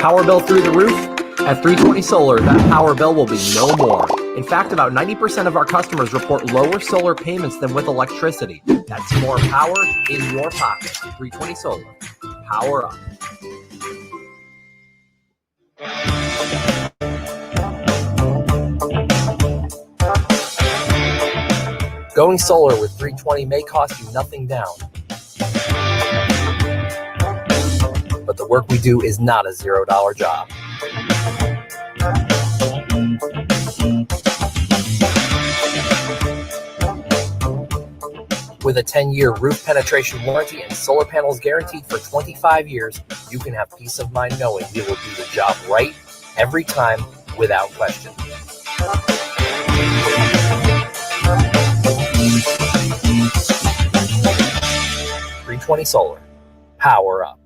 Power bill through the roof? At 320 Solar, that power bill will be no more. In fact, about 90% of our customers report lower solar payments than with electricity. That's more power in your pocket. 320 Solar. Power up. Going solar with 320 may cost you nothing down. But the work we do is not a $0 job. With a 10-year roof penetration warranty and solar panels guaranteed for 25 years, you can have peace of mind knowing we will do the job right every time without question. .320 Solar. Power up.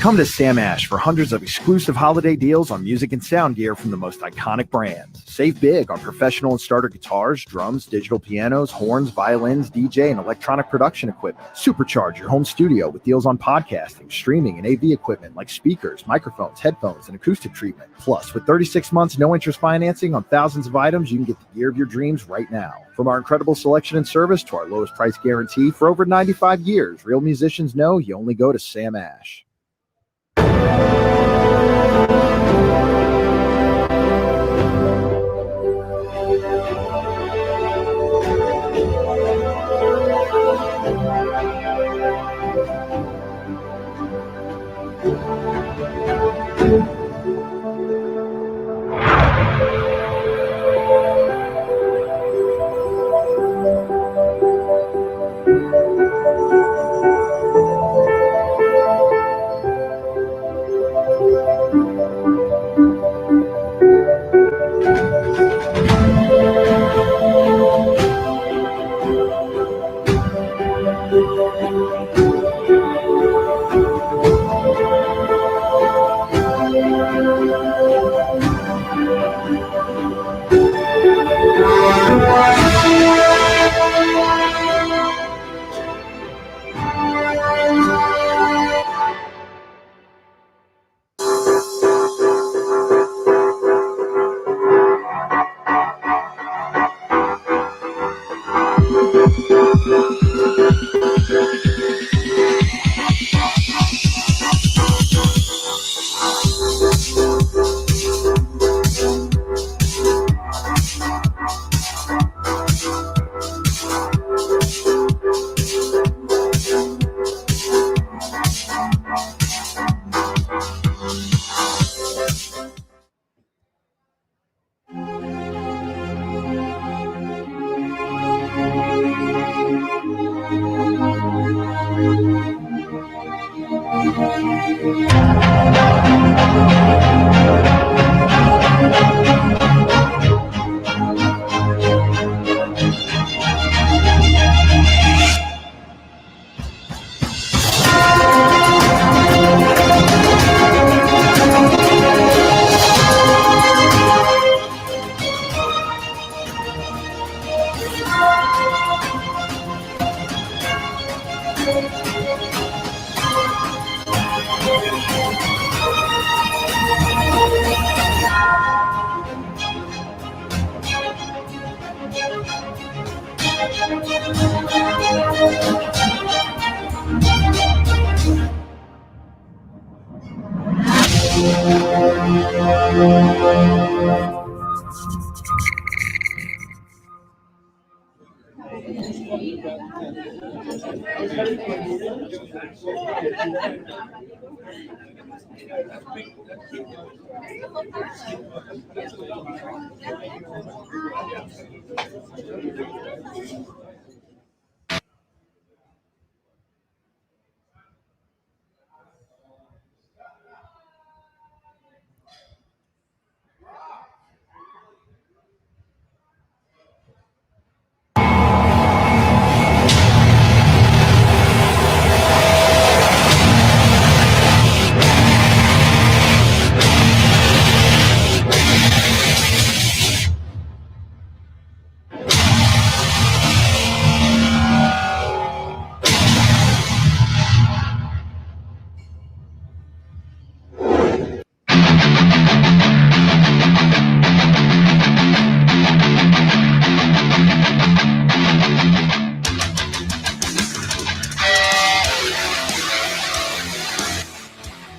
Come to Sam Ash for hundreds of exclusive holiday deals on music and sound gear from the most iconic brands. Save big on professional and starter guitars, drums, digital pianos, horns, violins, DJ, and electronic production equipment. Supercharge your home studio with deals on podcasting, streaming, and AV equipment like speakers, microphones, headphones, and acoustic treatment. Plus, with 36 months no-interest financing on thousands of items, you can get the gear of your dreams right now. From our incredible selection and service to our lowest price guarantee for over 95 years, real musicians know you only go to Sam Ash.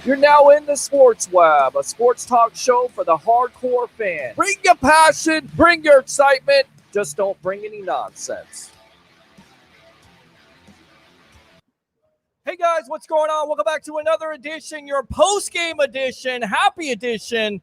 You're now in the Sports Web, a sports talk show for the hardcore fan. Bring your passion, bring your excitement, just don't bring any nonsense. Hey guys, what's going on? Welcome back to another edition, your post-game edition, happy edition,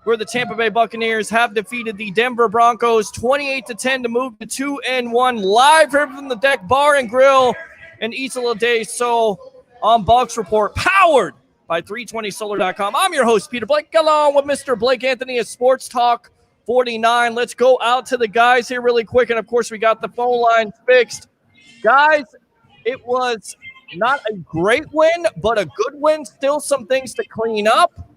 where the Tampa Bay Buccaneers have defeated the Denver Broncos 28-10 to move to 2-1, live here from the Deck Bar and Grill in Isla del Sol on Bucs Report, powered by 320solar.com. I'm your host, Peter Blake, along with Mr. Blake Anthony of Sports Talk 49. Let's go out to the guys here really quick, and of course we got the phone lines fixed. Guys, it was not a great win, but a good win. Still some things to clean up,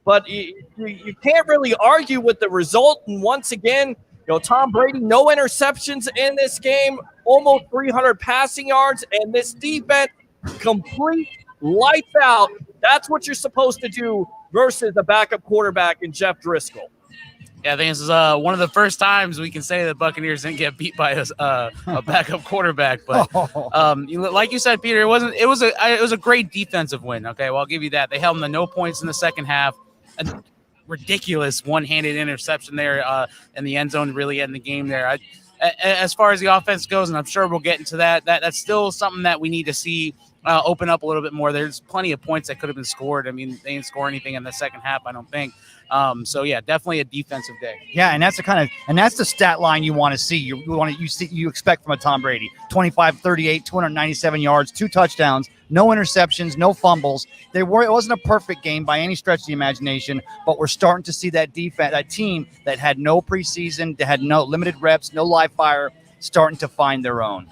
but you can't really argue with the result. And once again, Tom Brady, no interceptions in this game, almost 300 passing yards, and this defense, complete lights out. That's what you're supposed to do versus a backup quarterback in Jeff Driscoll. Yeah, I think this is one of the first times we can say the Buccaneers didn't get beat by a backup quarterback. But like you said, Peter, it was a great defensive win. Okay, well, I'll give you that. They held them to no points in the second half. A ridiculous one-handed interception there in the end zone, really ending the game there. As far as the offense goes, and I'm sure we'll get into that's still something that we need to see open up a little bit more. There's plenty of points that could have been scored. I mean, they didn't score anything in the second half, I don't think. So yeah, definitely a defensive day. Yeah, and that's the stat line you want to see. You expect from a Tom Brady. 25-38, 297 yards, 2 touchdowns, no interceptions, no fumbles. It wasn't a perfect game by any stretch of the imagination, but we're starting to see that defense, that team that had no preseason, that had no limited reps, no live fire, starting to find their own.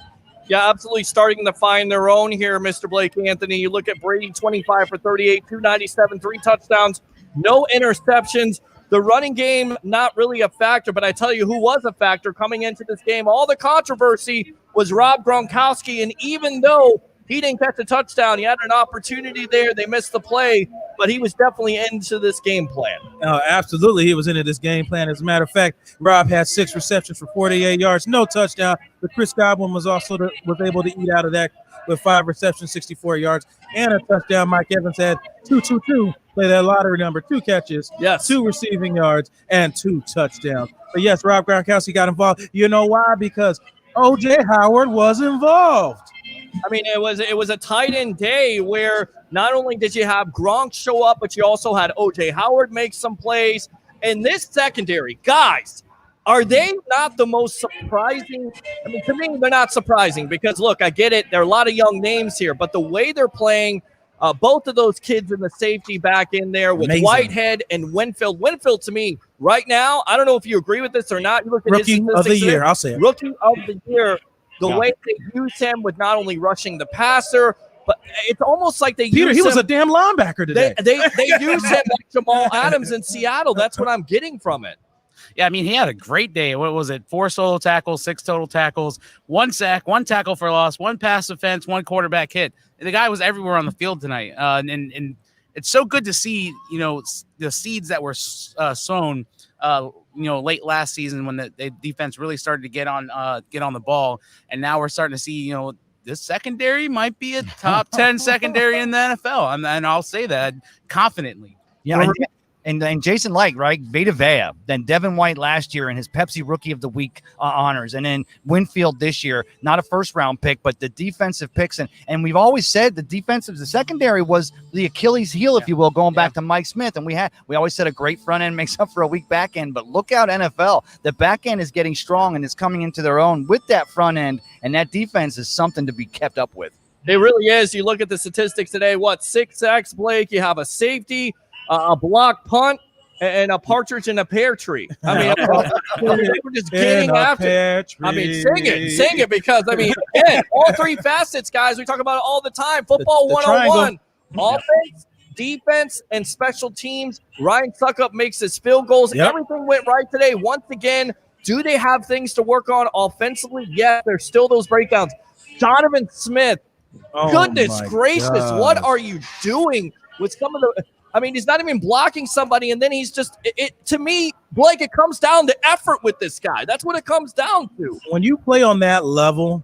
Yeah, absolutely starting to find their own here, Mr. Blake Anthony. You look at Brady, 25 for 38, 297, 3 touchdowns, no interceptions. The running game, not really a factor, but I tell you who was a factor coming into this game. All the controversy was Rob Gronkowski, and even though he didn't catch a touchdown, he had an opportunity there. They missed the play, but he was definitely into this game plan. Absolutely, he was into this game plan. As a matter of fact, Rob had 6 receptions for 48 yards, no touchdown. But Chris Godwin was able to eat out of that with 5 receptions, 64 yards, and a touchdown. Mike Evans had 2-2-2, play that lottery number, 2 catches, 2 receiving yards, and 2 touchdowns. But yes, Rob Gronkowski got involved. You know why? Because O.J. Howard was involved. I mean, it was a tight end day where not only did you have Gronk show up, but you also had O.J. Howard make some plays. And this secondary, guys, are they not the most surprising? I mean, to me, they're not surprising because, look, I get it. There are a lot of young names here, but the way they're playing, both of those kids in the safety back in there with Amazing. Whitehead and Winfield. Winfield, to me, right now, I don't know if you agree with this or not. You look at Rookie of the year, I'll say it. Rookie of the year. The way they use him with not only rushing the passer, but it's almost like they Peter, use he him. Was a damn linebacker today. They use him like Jamal Adams in Seattle. That's what I'm getting from it. Yeah, I mean, he had a great day. What was it? 4 solo tackles, 6 total tackles, 1 sack, 1 tackle for loss, 1 pass defense, 1 quarterback hit. The guy was everywhere on the field tonight. And it's so good to see, the seeds that were sown late last season when the defense really started to get on the ball. And now we're starting to see, this secondary might be a top 10 secondary in the NFL. And I'll say that confidently. Yeah. And Jason Light, right? Vita Vea, then Devin White last year in his Pepsi Rookie of the Week honors. And then Winfield this year, not a first-round pick, but the defensive picks. And we've always said the secondary was the Achilles heel, if you will, going back to Mike Smith. And we always said a great front end makes up for a weak back end. But look out, NFL. The back end is getting strong and is coming into their own with that front end. And that defense is something to be kept up with. It really is. You look at the statistics today, 6 sacks, Blake. You have a safety, a block punt, and a partridge in a pear tree. I mean, we're just getting after it. I mean, sing it, because, I mean, again, all 3 facets, guys, we talk about it all the time. Football 101, offense, defense, and special teams. Ryan Suckup makes his field goals. Yep. Everything went right today. Once again, do they have things to work on offensively? Yeah, there's still those breakdowns. Donovan Smith, goodness gracious, what are you doing with some of the – I mean, he's not even blocking somebody, and then he's just to me, Blake, it comes down to effort with this guy. That's what it comes down to. When you play on that level,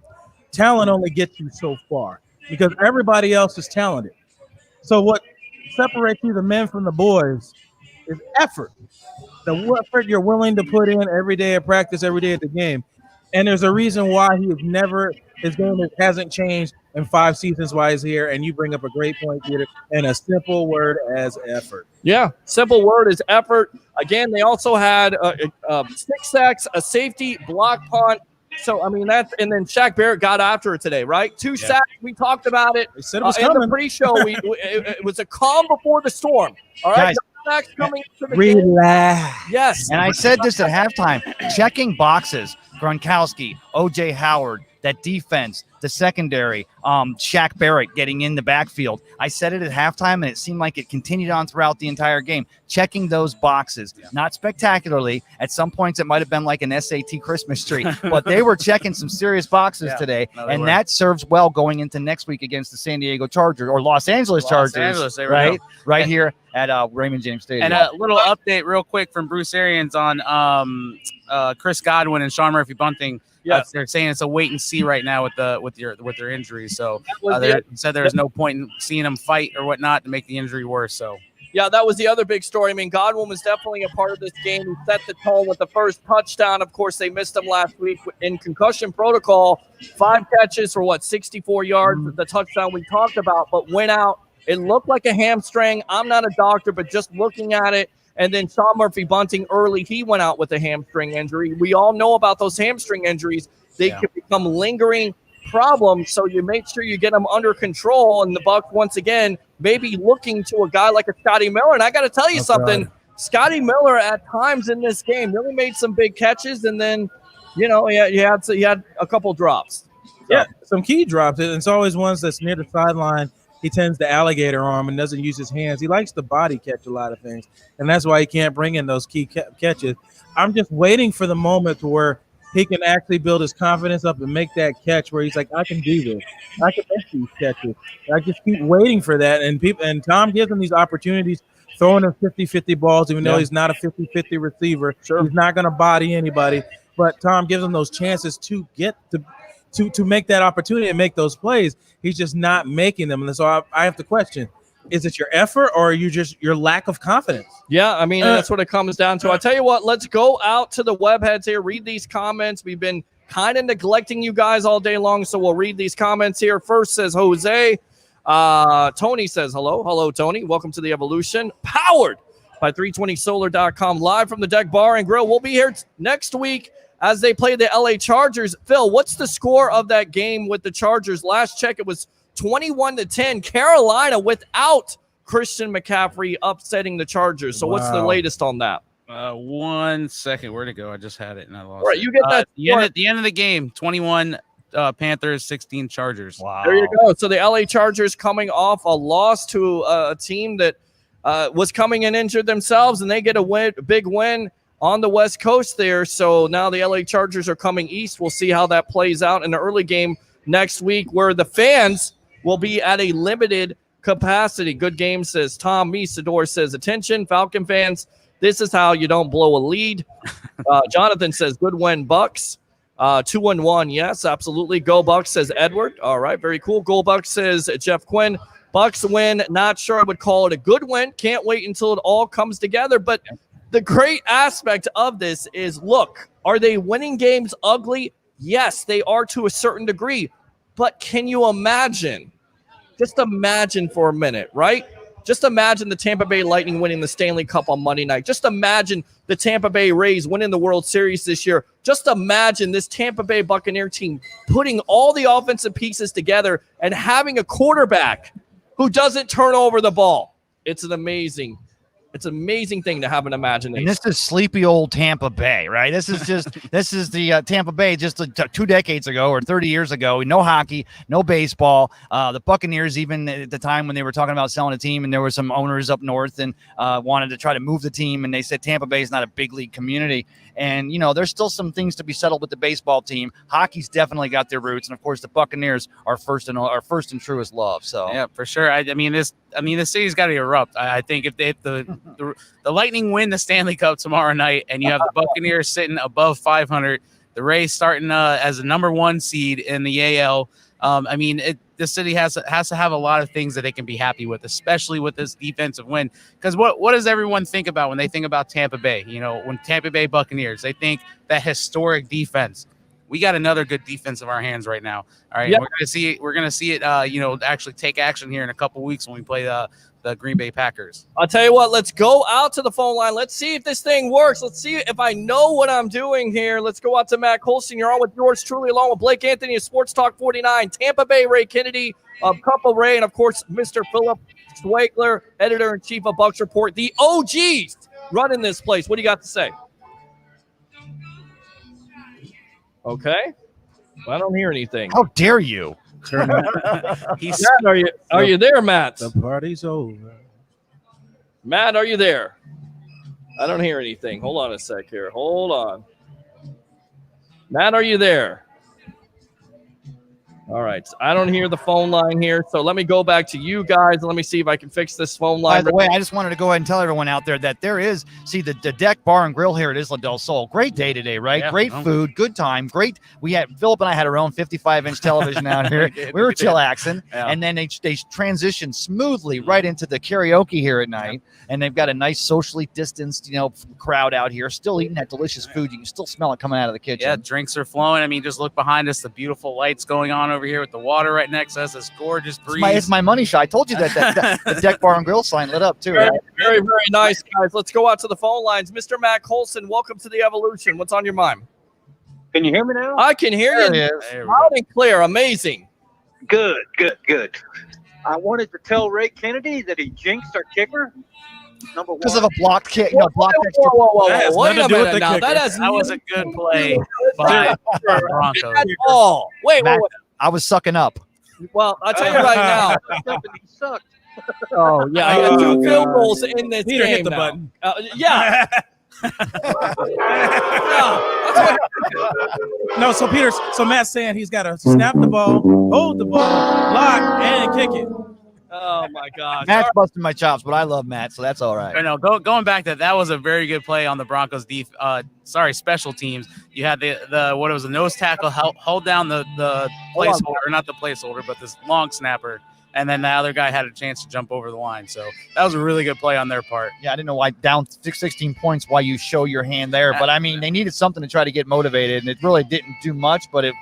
talent only gets you so far because everybody else is talented. So what separates you, the men from the boys, is effort. The effort you're willing to put in every day at practice, every day at the game. And there's a reason why his game hasn't changed in 5 seasons while he's here. And you bring up a great point, Peter, and a simple word as effort. Yeah, simple word is effort. Again, they also had 6 sacks, a safety, block punt. So, I mean, and then Shaq Barrett got after it today, right? 2 sacks. We talked about it. They said it was in coming. the pre-show. It was a calm before the storm. All right, Guys, no sacks coming to the game. Relax. Yes. And I said this at halftime, checking boxes, Gronkowski, O.J. Howard, that defense, the secondary, Shaq Barrett getting in the backfield. I said it at halftime, and it seemed like it continued on throughout the entire game, checking those boxes. Not spectacularly. At some points, it might have been like an SAT Christmas tree, but they were checking some serious boxes today, and that serves well going into next week against the San Diego Chargers or Los Angeles Chargers, right here at Raymond James Stadium. And a little update real quick from Bruce Arians on Chris Godwin and Sean Murphy Bunting. Yes. They're saying it's a wait and see right now with their injuries. So they said there was no point in seeing them fight or whatnot to make the injury worse. So yeah, that was the other big story. I mean, Godwin was definitely a part of this game. He set the tone with the first touchdown. Of course, they missed him last week in concussion protocol. 5 catches for 64 yards. The touchdown we talked about, but went out. It looked like a hamstring. I'm not a doctor, but just looking at it. And then Sean Murphy Bunting early, he went out with a hamstring injury. We all know about those hamstring injuries. They can become lingering problems, so you make sure you get them under control. And the Bucs, once again, maybe looking to a guy like a Scotty Miller. And I got to tell you something, Scotty Miller at times in this game really made some big catches, and then, he had a couple drops. Yeah, some key drops. And it's always ones that's near the sideline. He tends to alligator arm and doesn't use his hands. He likes to body catch a lot of things, and that's why he can't bring in those key catches. I'm just waiting for the moment to where he can actually build his confidence up and make that catch where he's like, I can do this. I can make these catches. I just keep waiting for that, and Tom gives him these opportunities, throwing him 50-50 balls, even though he's not a 50-50 receiver. Sure. He's not going to body anybody, but Tom gives him those chances to get to make that opportunity and make those plays. He's just not making them. And so I have to question, is it your effort or are you just your lack of confidence? Yeah, I mean, that's what it comes down to. I'll tell you what, let's go out to the web heads here, read these comments. We've been kind of neglecting you guys all day long, so we'll read these comments here. First says Jose. Tony says, hello. Hello, Tony. Welcome to the Evolution. Powered by 320solar.com, live from the Deck Bar and Grill. We'll be here next week as they play the LA Chargers. Phil, what's the score of that game with the Chargers? Last check, it was 21-10. Carolina without Christian McCaffrey upsetting the Chargers. So what's the latest on that? 1 second. Where'd it go? I just had it and I lost All right, it. you get that. At the end of the game, 21 Panthers, 16 Chargers. Wow. There you go. So the LA Chargers coming off a loss to a team that was coming in injured themselves, and they get a big win on the West Coast there. So now the LA Chargers are coming east. We'll see how that plays out in the early game next week, where the fans will be at a limited capacity. Good game, says Tom. Misador says, attention, Falcon fans, this is how you don't blow a lead. Jonathan says, good win, Bucks. 2-1, yes, absolutely. Go Bucks, says Edward. All right, very cool. Go Bucks, says Jeff Quinn. Bucks win. Not sure I would call it a good win. Can't wait until it all comes together. But the great aspect of this is, look, are they winning games ugly? Yes, they are to a certain degree. But can you imagine? Just imagine for a minute, right? Just imagine the Tampa Bay Lightning winning the Stanley Cup on Monday night. Just imagine the Tampa Bay Rays winning the World Series this year. Just imagine this Tampa Bay Buccaneer team putting all the offensive pieces together and having a quarterback who doesn't turn over the ball. It's an amazing thing to have an imagination. And this is sleepy old Tampa Bay, right? This is the Tampa Bay just 2 decades ago or 30 years ago. No hockey, no baseball. The Buccaneers, even at the time when they were talking about selling a team, and there were some owners up north and wanted to try to move the team, and they said Tampa Bay is not a big league community. And, there's still some things to be settled with the baseball team. Hockey's definitely got their roots. And, of course, the Buccaneers are first and truest love. So, yeah, for sure. I mean, the city's got to erupt. I think if the Lightning win the Stanley Cup tomorrow night and you have the Buccaneers sitting above 500, the Rays starting as a number 1 seed in the AL, I mean, the city has to have a lot of things that they can be happy with, especially with this defensive win. Because what does everyone think about when they think about Tampa Bay? You know, when Tampa Bay Buccaneers, they think that historic defense. We got another good defense of our hands right now. All right, Yep. we're gonna see it. Actually take action here in a couple weeks when we play the Green Bay Packers. I'll tell you what, let's go out to the phone line. Let's see if this thing works. Let's see if I know what I'm doing here. Let's go out to Matt Colson. You're on with yours truly, along with Blake Anthony of Sports Talk 49, Tampa Bay Ray Kennedy of Cup of Ray, and of course, Mr. Philip Schweigler, editor-in-chief of Bucs Report. The OGs running this place. What do you got to say? Okay. I don't hear anything. How dare you? Matt, are you there, Matt? The party's over. Matt, are you there? I don't hear anything. Hold on a sec here. Hold on. Matt, are you there? All right. I don't hear the phone line here, so let me go back to you guys and let me see if I can fix this phone line. By the way, I just wanted to go ahead and tell everyone out there that there is, the Deck Bar and Grill here at Isla del Sol. Great day today, right? Yeah, Great food, good time, great. Philip and I had our own 55-inch television out here. We were chillaxing, and then they transitioned smoothly right into the karaoke here at night. And they've got a nice socially distanced, crowd out here, still eating that delicious food. You can still smell it coming out of the kitchen. Yeah, drinks are flowing. I mean, just look behind us, the beautiful lights going on over here with the water right next to us. This gorgeous breeze. It's my money shot. I told you that the Deck Bar and Grill sign lit up too. Very, Right? very, very nice, guys. Let's go out to the phone lines. Mr. Matt Colson, welcome to the Evolution. What's on your mind? Can you hear me now? I can hear you loud and clear. Amazing. Good. I wanted to tell Ray Kennedy that he jinxed our kicker. Number one. Because of a blocked kick. Blocked extra. That has Wait nothing a to do with minute the now. kicker. That was a good play by the Broncos. Oh, wait. I was sucking up. Well, I'll tell you right now. He sucked. Oh, yeah. I got two field goals in this Peter game hit the now. button. Yeah. No, so Matt's saying he's got to snap the ball, hold the ball, block, and kick it. Oh, my gosh. Matt's busting my chops, but I love Matt, so that's all right. I know. Going back to that was a very good play on the Broncos special teams. You had the nose tackle hold down the placeholder, not the placeholder, but this long snapper, and then the other guy had a chance to jump over the line. So that was a really good play on their part. Yeah, I didn't know why down 16 points why you show your hand there, but I mean they needed something to try to get motivated, and it really didn't do much, but it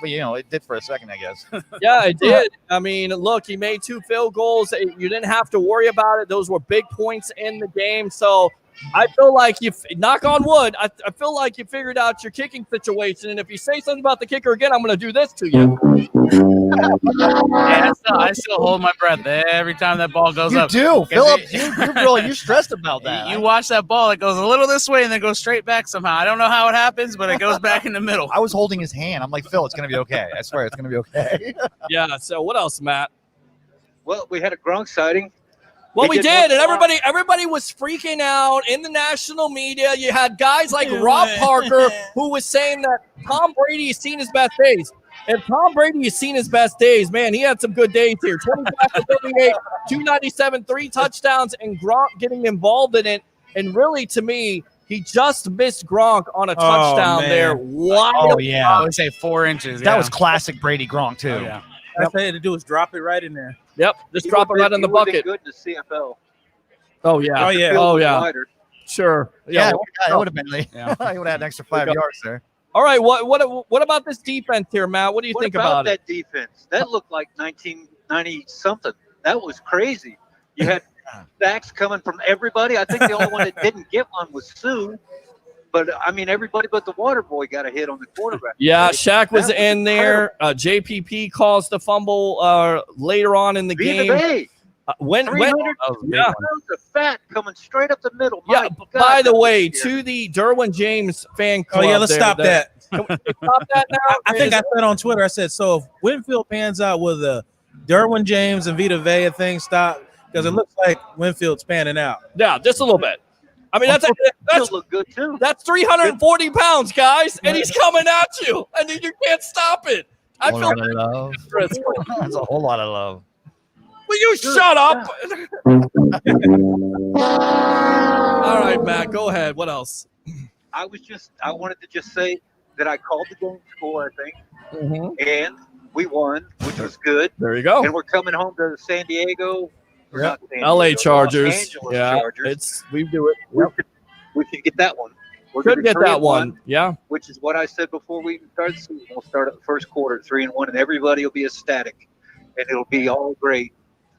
did for a second, I guess. Yeah, it did. I mean, look, he made two field goals. You didn't have to worry about it. Those were big points in the game. So I feel like knock on wood, I feel like you figured out your kicking situation. And if you say something about the kicker again, I'm going to do this to you. Yeah, I still hold my breath every time that ball goes up. You do, Philip. You're stressed about that. You watch that ball; it goes a little this way and then goes straight back somehow. I don't know how it happens, but it goes back in the middle. I was holding his hand. I'm like, Phil, it's going to be okay. I swear, it's going to be okay. Yeah. So what else, Matt? Well, we had a Gronk sighting. Well, He we did did, and one everybody was freaking out in the national media. You had guys like Rob Parker who was saying that Tom Brady has seen his best days. If Tom Brady has seen his best days, man, he had some good days here. 25 to 38, 297, 3 touchdowns, and Gronk getting involved in it. And really, to me, he just missed Gronk on a touchdown there. Wow. Oh, yeah. I would say 4 inches. That was classic Brady Gronk, too. Oh, yeah. All I had to do is drop it right in there. Yep, just drop it right in the He would've been bucket. good in the CFL. Oh, yeah. Oh, yeah. Oh, yeah. Wider. Sure. Yeah, it would have been. Yeah. He would have had an extra 5 yards there. All right, what about this defense here, Matt? What do you What think about about it? that defense? That looked like 1990 something. That was crazy. You had sacks coming from everybody. I think the only one that didn't get one was Sue. But, I mean, everybody but the water boy got a hit on the quarterback. Yeah, Shaq was That was in there. JPP caused the fumble later on in the game. Hey, When 300 yeah. pounds of fat coming straight up the middle. Yeah, My God, by the that was way, scary. to the Derwin James fan Oh, club. yeah, let's there, stop that. Can we stop that now? I think I said on Twitter, I said, so if Winfield pans out with a Derwin James and Vita Vea thing, stop, because it looks like Winfield's panning out. Yeah, just a little bit. I mean, that's look good too. that's 340 pounds, guys, and he's coming at you, and you can't stop it. I A whole feel lot of love. That's a whole lot of love. Will you shut up? All right, Matt, go ahead. What else? I wanted to just say that I called the game score, I think, Mm-hmm. and We won, which was good. There you go. And we're coming home to San Diego. Or not San LA Diego, Chargers. Los Angeles Yeah, Chargers. we do it. We could get that one. We're Could gonna be get that 3-1, one. Yeah. which is what I said before we even started the season. We'll start at the first quarter at 3-1, and everybody will be ecstatic, and it'll be all great.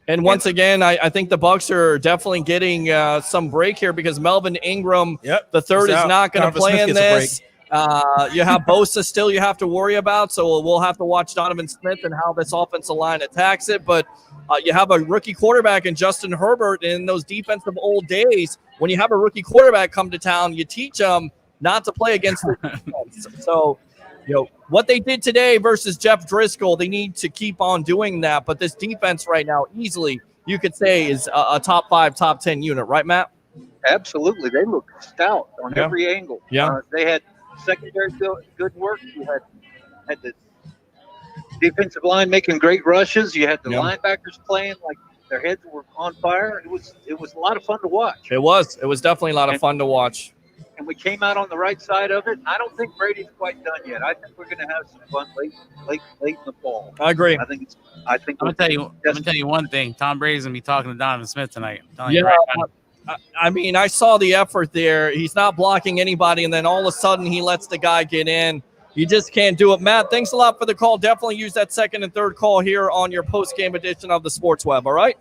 And once again, I think the Bucs are definitely getting some break here because Melvin Ingram, the third, is not going to play in this. You have Bosa still you have to worry about, so we'll have to watch Donovan Smith and how this offensive line attacks it. But you have a rookie quarterback in Justin Herbert in those defensive old days. When you have a rookie quarterback come to town, you teach them not to play against the defense. So, what they did today versus Jeff Driscoll, they need to keep on doing that. But this defense right now, easily, you could say, is a top 5, top 10 unit. Right, Matt? Absolutely. They look stout on every angle. Yeah. They had secondary good work. You had the defensive line making great rushes. You had the linebackers playing like their heads were on fire. It was a lot of fun to watch. It was definitely a lot of fun to watch. And we came out on the right side of it. I don't think Brady's quite done yet. I think we're going to have some fun late in the fall. I agree. I think I'm gonna tell you one thing. Tom Brady's gonna be talking to Donovan Smith tonight. I'm telling you right now. I mean, I saw the effort there. He's not blocking anybody, and then all of a sudden he lets the guy get in. You just can't do it. Matt, thanks a lot for the call. Definitely use that second and third call here on your post-game edition of the Sports Web, all right?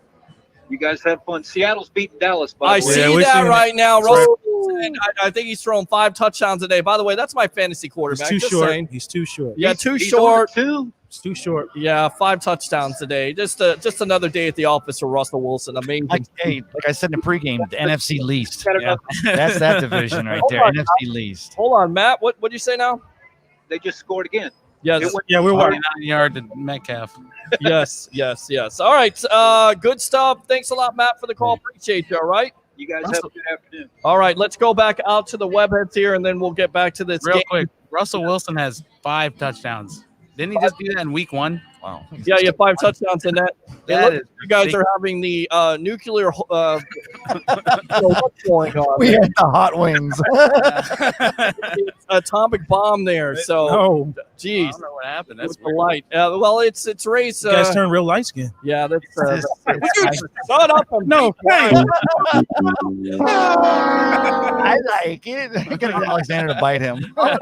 You guys have fun. Seattle's beating Dallas, by I the way. see that right now. Russell Wilson, I think he's throwing 5 touchdowns a day. By the way, that's my fantasy quarterback. He's too Just short. saying. He's too short. Yeah, too He's short. It's too short. Yeah, 5 touchdowns a day. Just another day at the office for Russell Wilson. Amazing. Like I said in the pregame, the NFC least. Yeah. That's that division right there. NFC least. Hold on, Matt. What did you say now? They just scored again. Yes. We're watching. 49 yard to Metcalf. yes. All right. Good stuff. Thanks a lot, Matt, for the call. Appreciate you. All right. You guys have a good afternoon. All right. Let's go back out to the webheads here, and then we'll get back to this Real game. quick. Russell Wilson has 5 touchdowns. Didn't he just do that in week 1? Wow. Yeah, you have 5 touchdowns in that. You guys are having the nuclear. What's going on? We had the hot wings. It's atomic bomb there. So, geez, I don't know what happened. That's That's the light. Well, it's Ray's. You guys turn real light skin. Yeah, that's. Shut up. No, hey. I like it. I got Alexander to bite him. All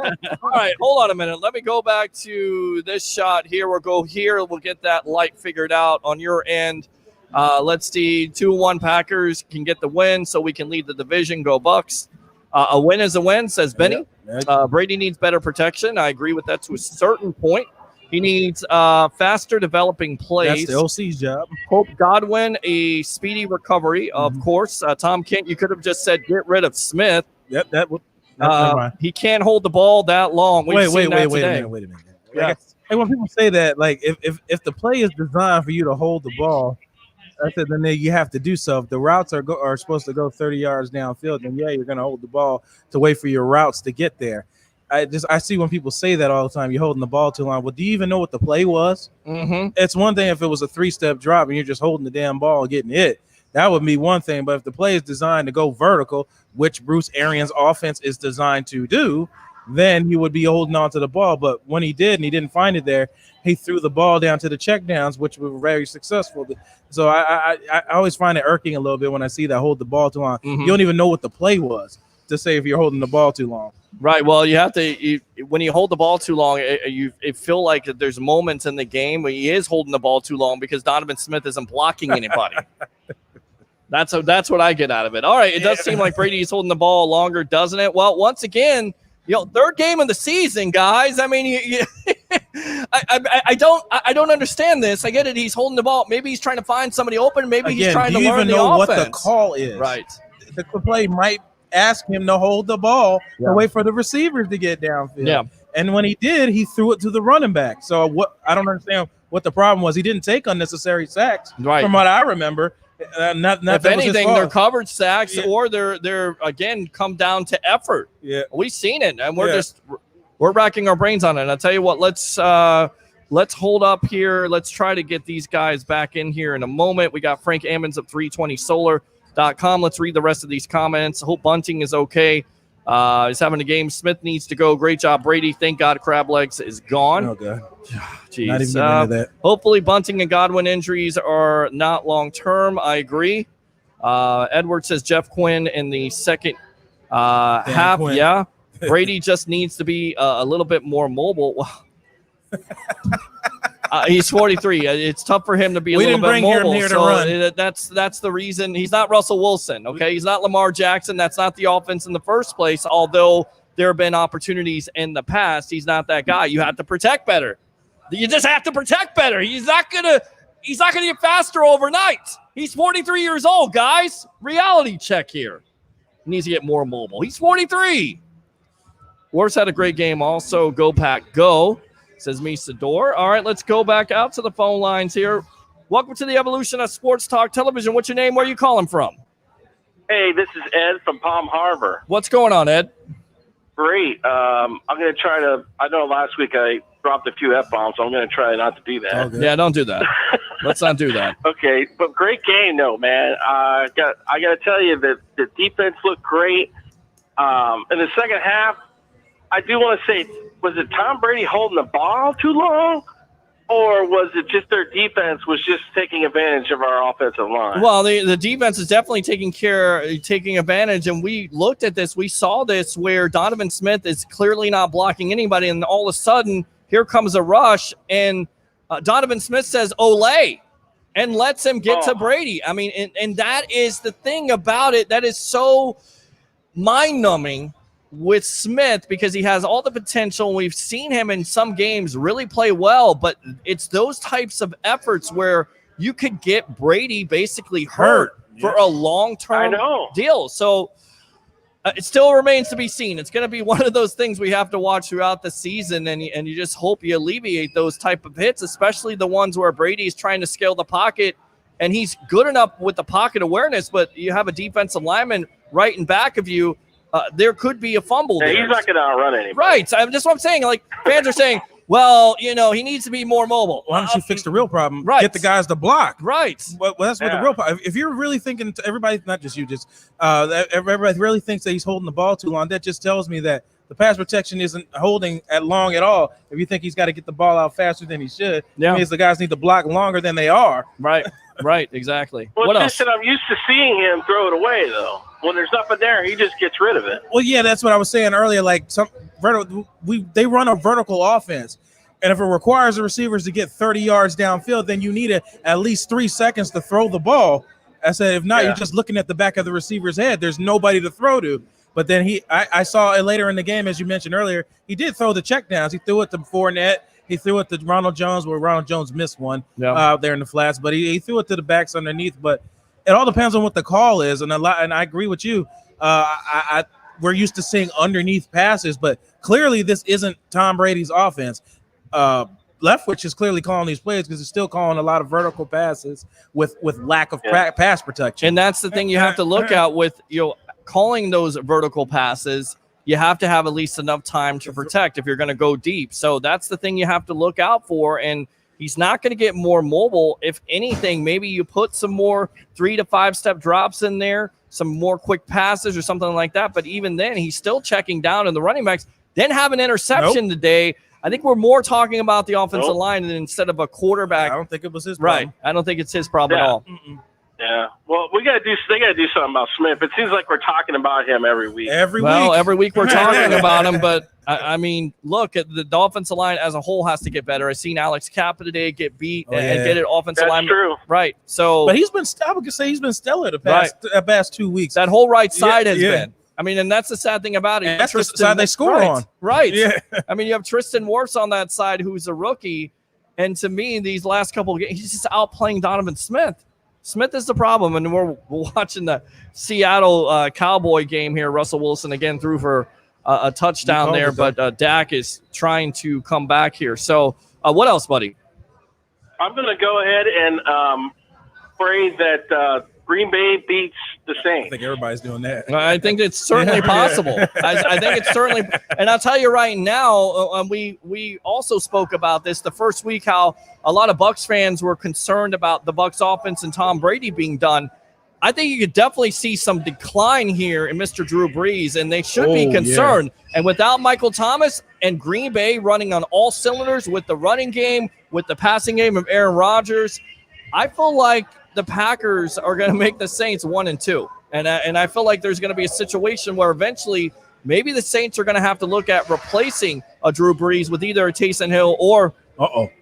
right, hold on a minute. Let me go back to this shot here. We'll go here. We'll get that light figured out on your end. Let's see. 2-1 Packers can get the win, so we can lead the division. Go Bucks. A win is a win, says Benny. Brady needs better protection. I agree with that to a certain point. He needs faster developing plays. That's the OC's job. Hope Godwin a speedy recovery, of course. Tom Kent, you could have just said get rid of Smith. Yep, that would. He can't hold the ball that long. Wait a minute. Yeah. Hey, when people say that, like if the play is designed for you to hold the ball, I said then you have to do so. If the routes are supposed to go 30 yards downfield, then you're going to hold the ball to wait for your routes to get there. I see when people say that all the time. You're holding the ball too long. Well, do you even know what the play was? Mm-hmm. It's one thing if it was a 3-step drop and you're just holding the damn ball and getting hit. That would be one thing. But if the play is designed to go vertical, which Bruce Arians' offense is designed to do, then you would be holding on to the ball. But when he did and he didn't find it there, he threw the ball down to the checkdowns, which were very successful. So I always find it irking a little bit when I see that hold the ball too long. Mm-hmm. You don't even know what the play was to say if you're holding the ball too long. Right. Well, you have to when you hold the ball too long, it feel like there's moments in the game where he is holding the ball too long because Donovan Smith isn't blocking anybody. That's what I get out of it. All right. It does seem like Brady's holding the ball longer, doesn't it? Well, once again, third game of the season, guys. I mean, I don't understand this. I get it. He's holding the ball. Maybe he's trying to find somebody open. Maybe he's trying to learn the offense. Do you even know what the call is? Right. The play might ask him to hold the ball and wait for the receivers to get downfield. Yeah. And when he did, he threw it to the running back. So I don't understand what the problem was. He didn't take unnecessary sacks, from what I remember. If anything, they're coverage sacks or they're again come down to effort. Yeah, we've seen it, and we're racking our brains on it. And I'll tell you what, let's hold up here. Let's try to get these guys back in here in a moment. We got Frank Ammons of 320solar.com. Let's read the rest of these comments. Hope Bunting is okay. He's having a game. Smith needs to go. Great job, Brady. Thank God Crab Legs is gone. Oh, God. Jeez. Not even getting into that. Hopefully Bunting and Godwin injuries are not long-term. I agree. Edward says Jeff Quinn in the second half. Quinn. Yeah. Brady just needs to be a little bit more mobile. He's 43. It's tough for him to be a little bit mobile. Him here to run. That's the reason. He's not Russell Wilson, okay? He's not Lamar Jackson. That's not the offense in the first place, although there have been opportunities in the past. He's not that guy. You have to protect better. You just have to protect better. He's not gonna get faster overnight. He's 43 years old, guys. Reality check here. He needs to get more mobile. He's 43. Worst had a great game also. Go Pack, go, says Misador. All right, let's go back out to the phone lines here. Welcome to the evolution of Sports Talk Television. What's your name? Where are you calling from? Hey, this is Ed from Palm Harbor. What's going on, Ed? Great. I'm going to try to – I know last week I dropped a few F-bombs, so I'm going to try not to do that. Yeah, don't do that. Let's not do that. Okay, but great game, though, man. I got to tell you that the defense looked great. In the second half, I do want to say, was it Tom Brady holding the ball too long? Or was it just their defense was just taking advantage of our offensive line? Well, the defense is definitely taking advantage, and we looked at this. We saw this where Donovan Smith is clearly not blocking anybody, and all of a sudden, here comes a rush, and Donovan Smith says, "Olay," and lets him get to Brady. I mean, and that is the thing about it. That is so mind-numbing with Smith because he has all the potential. We've seen him in some games really play well, but it's those types of efforts where you could get Brady basically hurt for a long-term deal. So it still remains to be seen. It's going to be one of those things we have to watch throughout the season, and you just hope you alleviate those type of hits, especially the ones where Brady is trying to scale the pocket, and he's good enough with the pocket awareness, but you have a defensive lineman right in back of you. There could be a fumble there. He's not going to outrun anybody. Right. That's what I'm saying. Like, fans are saying, well, he needs to be more mobile. Why don't you fix the real problem? Right. Get the guys to block. Right. Well, that's what the real problem. If you're really thinking, everybody, not just you, just everybody really thinks that he's holding the ball too long, that just tells me that the pass protection isn't holding long at all. If you think he's got to get the ball out faster than he should, it means the guys need to block longer than they are. Right. Right. Exactly. Well, what it's else? just that I'm used to seeing him throw it away, though. When there's nothing there, he just gets rid of it. Well, yeah, that's what I was saying earlier. Like they run a vertical offense, and if it requires the receivers to get 30 yards downfield, then you need at least 3 seconds to throw the ball. I said, if not, you're just looking at the back of the receiver's head. There's nobody to throw to. But then I saw it later in the game, as you mentioned earlier. He did throw the checkdowns. He threw it to Fournette. He threw it to Ronald Jones, where Ronald Jones missed one there in the flats. But he threw it to the backs underneath. But it all depends on what the call is, and I agree with you. We're used to seeing underneath passes, but clearly this isn't Tom Brady's offense. Leftwich is clearly calling these plays because he's still calling a lot of vertical passes with lack of pass protection. And that's the thing you have to look at with calling those vertical passes. You have to have at least enough time to protect if you're going to go deep. So that's the thing you have to look out for. And he's not going to get more mobile. If anything, maybe you put some more 3 to 5 step drops in there, some more quick passes or something like that. But even then, he's still checking down in the running backs. Then have an interception today. I think we're more talking about the offensive line than instead of a quarterback. I don't think it was his problem. Right. I don't think it's his problem at all. Yeah. Well, they got to do something about Smith. It seems like we're talking about him every week. Every week we're talking about him, but I mean, look, at the offensive line as a whole has to get better. I've seen Alex Kappa today get beat and get it offensive line. That's true. Right. So, but I would say he's been stellar the past 2 weeks. That whole right side has been. I mean, and that's the sad thing about it. That's the side they score on. Right. Yeah. I mean, you have Tristan Wirfs on that side, who's a rookie. And to me, these last couple of games, he's just outplaying Donovan Smith. Smith is the problem. And we're watching the Seattle Cowboy game here. Russell Wilson again threw for a touchdown there, but Dak is trying to come back here. So what else, buddy? I'm going to go ahead and pray that Green Bay beats the Saints. I think everybody's doing that. I think it's certainly possible. I think it's certainly, and I'll tell you right now, we also spoke about this the first week, how a lot of Bucs fans were concerned about the Bucs offense and Tom Brady being done. I think you could definitely see some decline here in Mr. Drew Brees, and they should be concerned. Yeah. And without Michael Thomas and Green Bay running on all cylinders with the running game, with the passing game of Aaron Rodgers, I feel like the Packers are going to make the Saints 1-2. And I feel like there's going to be a situation where eventually maybe the Saints are going to have to look at replacing a Drew Brees with either a Taysom Hill or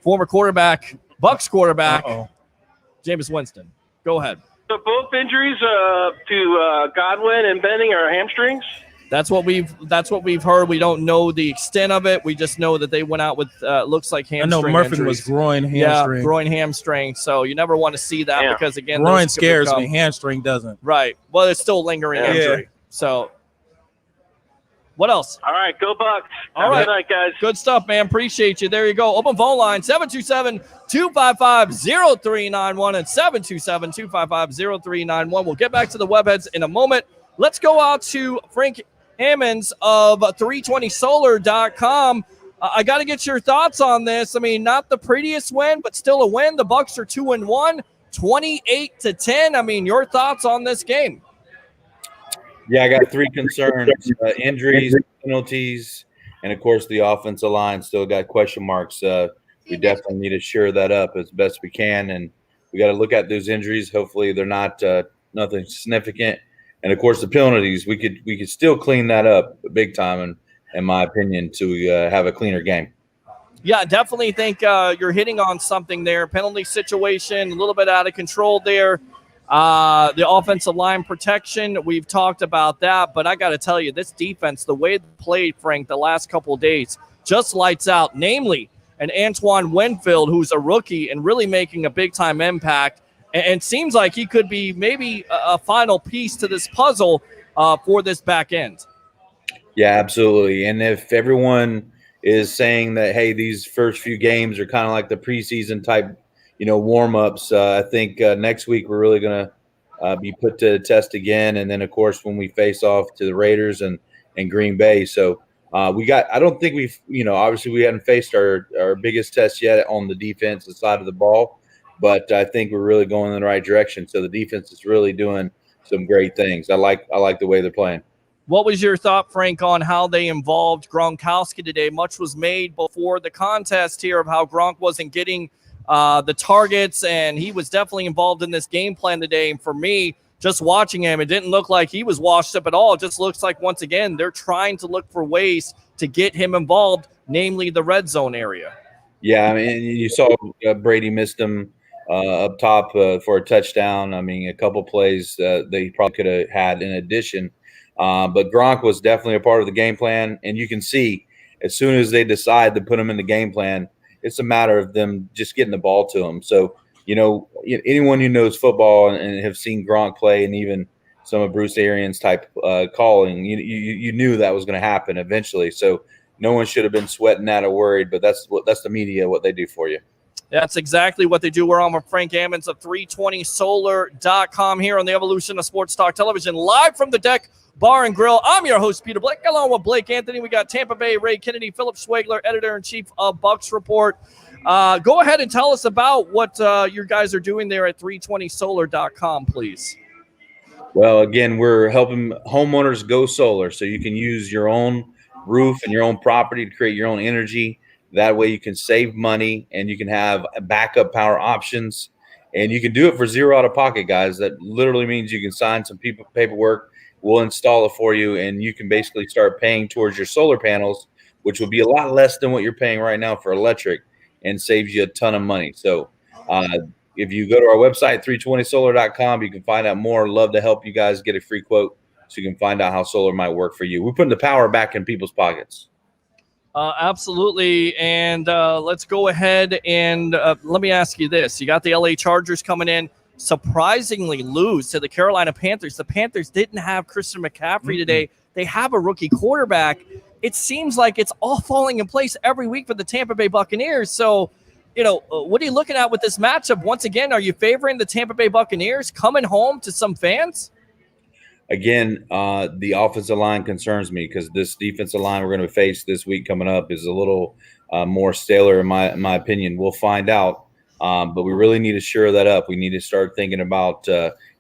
former quarterback, Bucs quarterback, Jameis Winston. Go ahead. So both injuries to Godwin and Benning are hamstrings? That's what we've heard. We don't know the extent of it. We just know that they went out with looks like hamstring. I know Murphy injuries. was groin hamstring. Yeah, groin hamstring. So you never want to see that because again, groin scares me. Hamstring doesn't. Right. Well, it's still lingering injury. So what else? All right, go Bucs. All right, good night, guys. Good stuff, man. Appreciate you. There you go. Open phone line 727-255-0391 and 727-255-0391. We'll get back to the webheads in a moment. Let's go out to Frank Hammonds of 320solar.com. I got to get your thoughts on this. I mean, not the prettiest win, but still a win. The Bucs are 2-1, 28-10. I mean, your thoughts on this game? Yeah, I got three concerns: injuries, penalties, and of course the offensive line still got question marks. We definitely need to shore that up as best we can, and we got to look at those injuries. Hopefully, they're not nothing significant. And of course, the penalties, we could still clean that up big time, in my opinion, to have a cleaner game. Yeah, definitely think you're hitting on something there. Penalty situation, a little bit out of control there. The offensive line protection, we've talked about that, but I got to tell you, this defense, the way they played, Frank, the last couple of days, just lights out, namely an Antoine Winfield, who's a rookie and really making a big-time impact, and seems like he could be maybe a final piece to this puzzle for this back end. Yeah, absolutely. And if everyone is saying that, hey, these first few games are kind of like the preseason type warm-ups. I think next week we're really going to be put to the test again. And then, of course, when we face off to the Raiders and Green Bay. So I don't think we've, obviously we hadn't faced our biggest test yet on the defensive side of the ball. But I think we're really going in the right direction. So the defense is really doing some great things. I like the way they're playing. What was your thought, Frank, on how they involved Gronkowski today? Much was made before the contest here of how Gronk wasn't getting the targets, and he was definitely involved in this game plan today. And for me, just watching him, it didn't look like he was washed up at all. It just looks like, once again, they're trying to look for ways to get him involved, namely the red zone area. Yeah, I mean, you saw Brady missed him up top for a touchdown. I mean, a couple plays they probably could have had in addition. But Gronk was definitely a part of the game plan, and you can see as soon as they decide to put him in the game plan, it's a matter of them just getting the ball to him. So, anyone who knows football and have seen Gronk play, and even some of Bruce Arians type calling, you knew that was going to happen eventually. So no one should have been sweating that or worried, but that's the media, what they do for you. That's exactly what they do. We're on with Frank Hammonds of 320solar.com here on the Evolution of Sports Talk Television, live from the Deck Bar and Grill. I'm your host, Peter Blake, along with Blake Anthony. We got Tampa Bay Ray Kennedy, Philip Schwegler, editor-in-chief of Bucs Report. Go ahead and tell us about what you guys are doing there at 320solar.com, please. Well, again, we're helping homeowners go solar, so you can use your own roof and your own property to create your own energy. That way you can save money and you can have backup power options, and you can do it for zero out of pocket, guys. That literally means you can sign some paperwork. We'll install it for you, and you can basically start paying towards your solar panels, which will be a lot less than what you're paying right now for electric, and saves you a ton of money. So if you go to our website, 320solar.com, you can find out more. Love to help you guys get a free quote so you can find out how solar might work for you. We're putting the power back in people's pockets. Absolutely. And let's go ahead and let me ask you this. You got the LA Chargers coming in, surprisingly lose to the Carolina Panthers. The Panthers didn't have Christian McCaffrey today. They have a rookie quarterback. It seems like it's all falling in place every week for the Tampa Bay Buccaneers. So, what are you looking at with this matchup? Once again, are you favoring the Tampa Bay Buccaneers coming home to some fans? Again, the offensive line concerns me because this defensive line we're going to face this week coming up is a little more stellar in my opinion. We'll find out, but we really need to shore that up. We need to start thinking about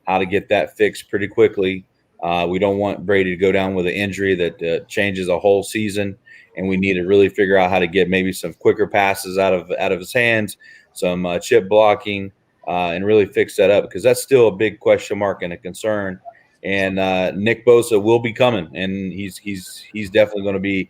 how to get that fixed pretty quickly. We don't want Brady to go down with an injury that changes a whole season, and we need to really figure out how to get maybe some quicker passes out of his hands, some chip blocking, and really fix that up, because that's still a big question mark and a concern. And Nick Bosa will be coming, and he's definitely going to be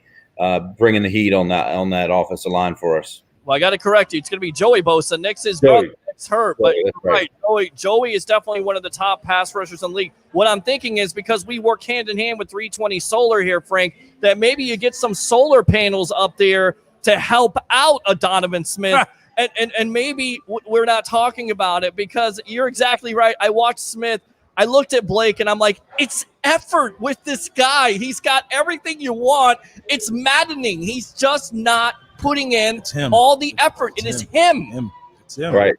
bringing the heat on that offensive line for us. Well, I got to correct you. It's going to be Joey Bosa. Nick's his brother. Nick's hurt, but you're right. Joey is definitely one of the top pass rushers in the league. What I'm thinking is, because we work hand in hand with 320 Solar here, Frank, that maybe you get some solar panels up there to help out a Donovan Smith. And maybe we're not talking about it, because you're exactly right. I watched Smith. I looked at Blake, and I'm like, it's effort with this guy. He's got everything you want. It's maddening. He's just not putting in all the effort. It is him. Right.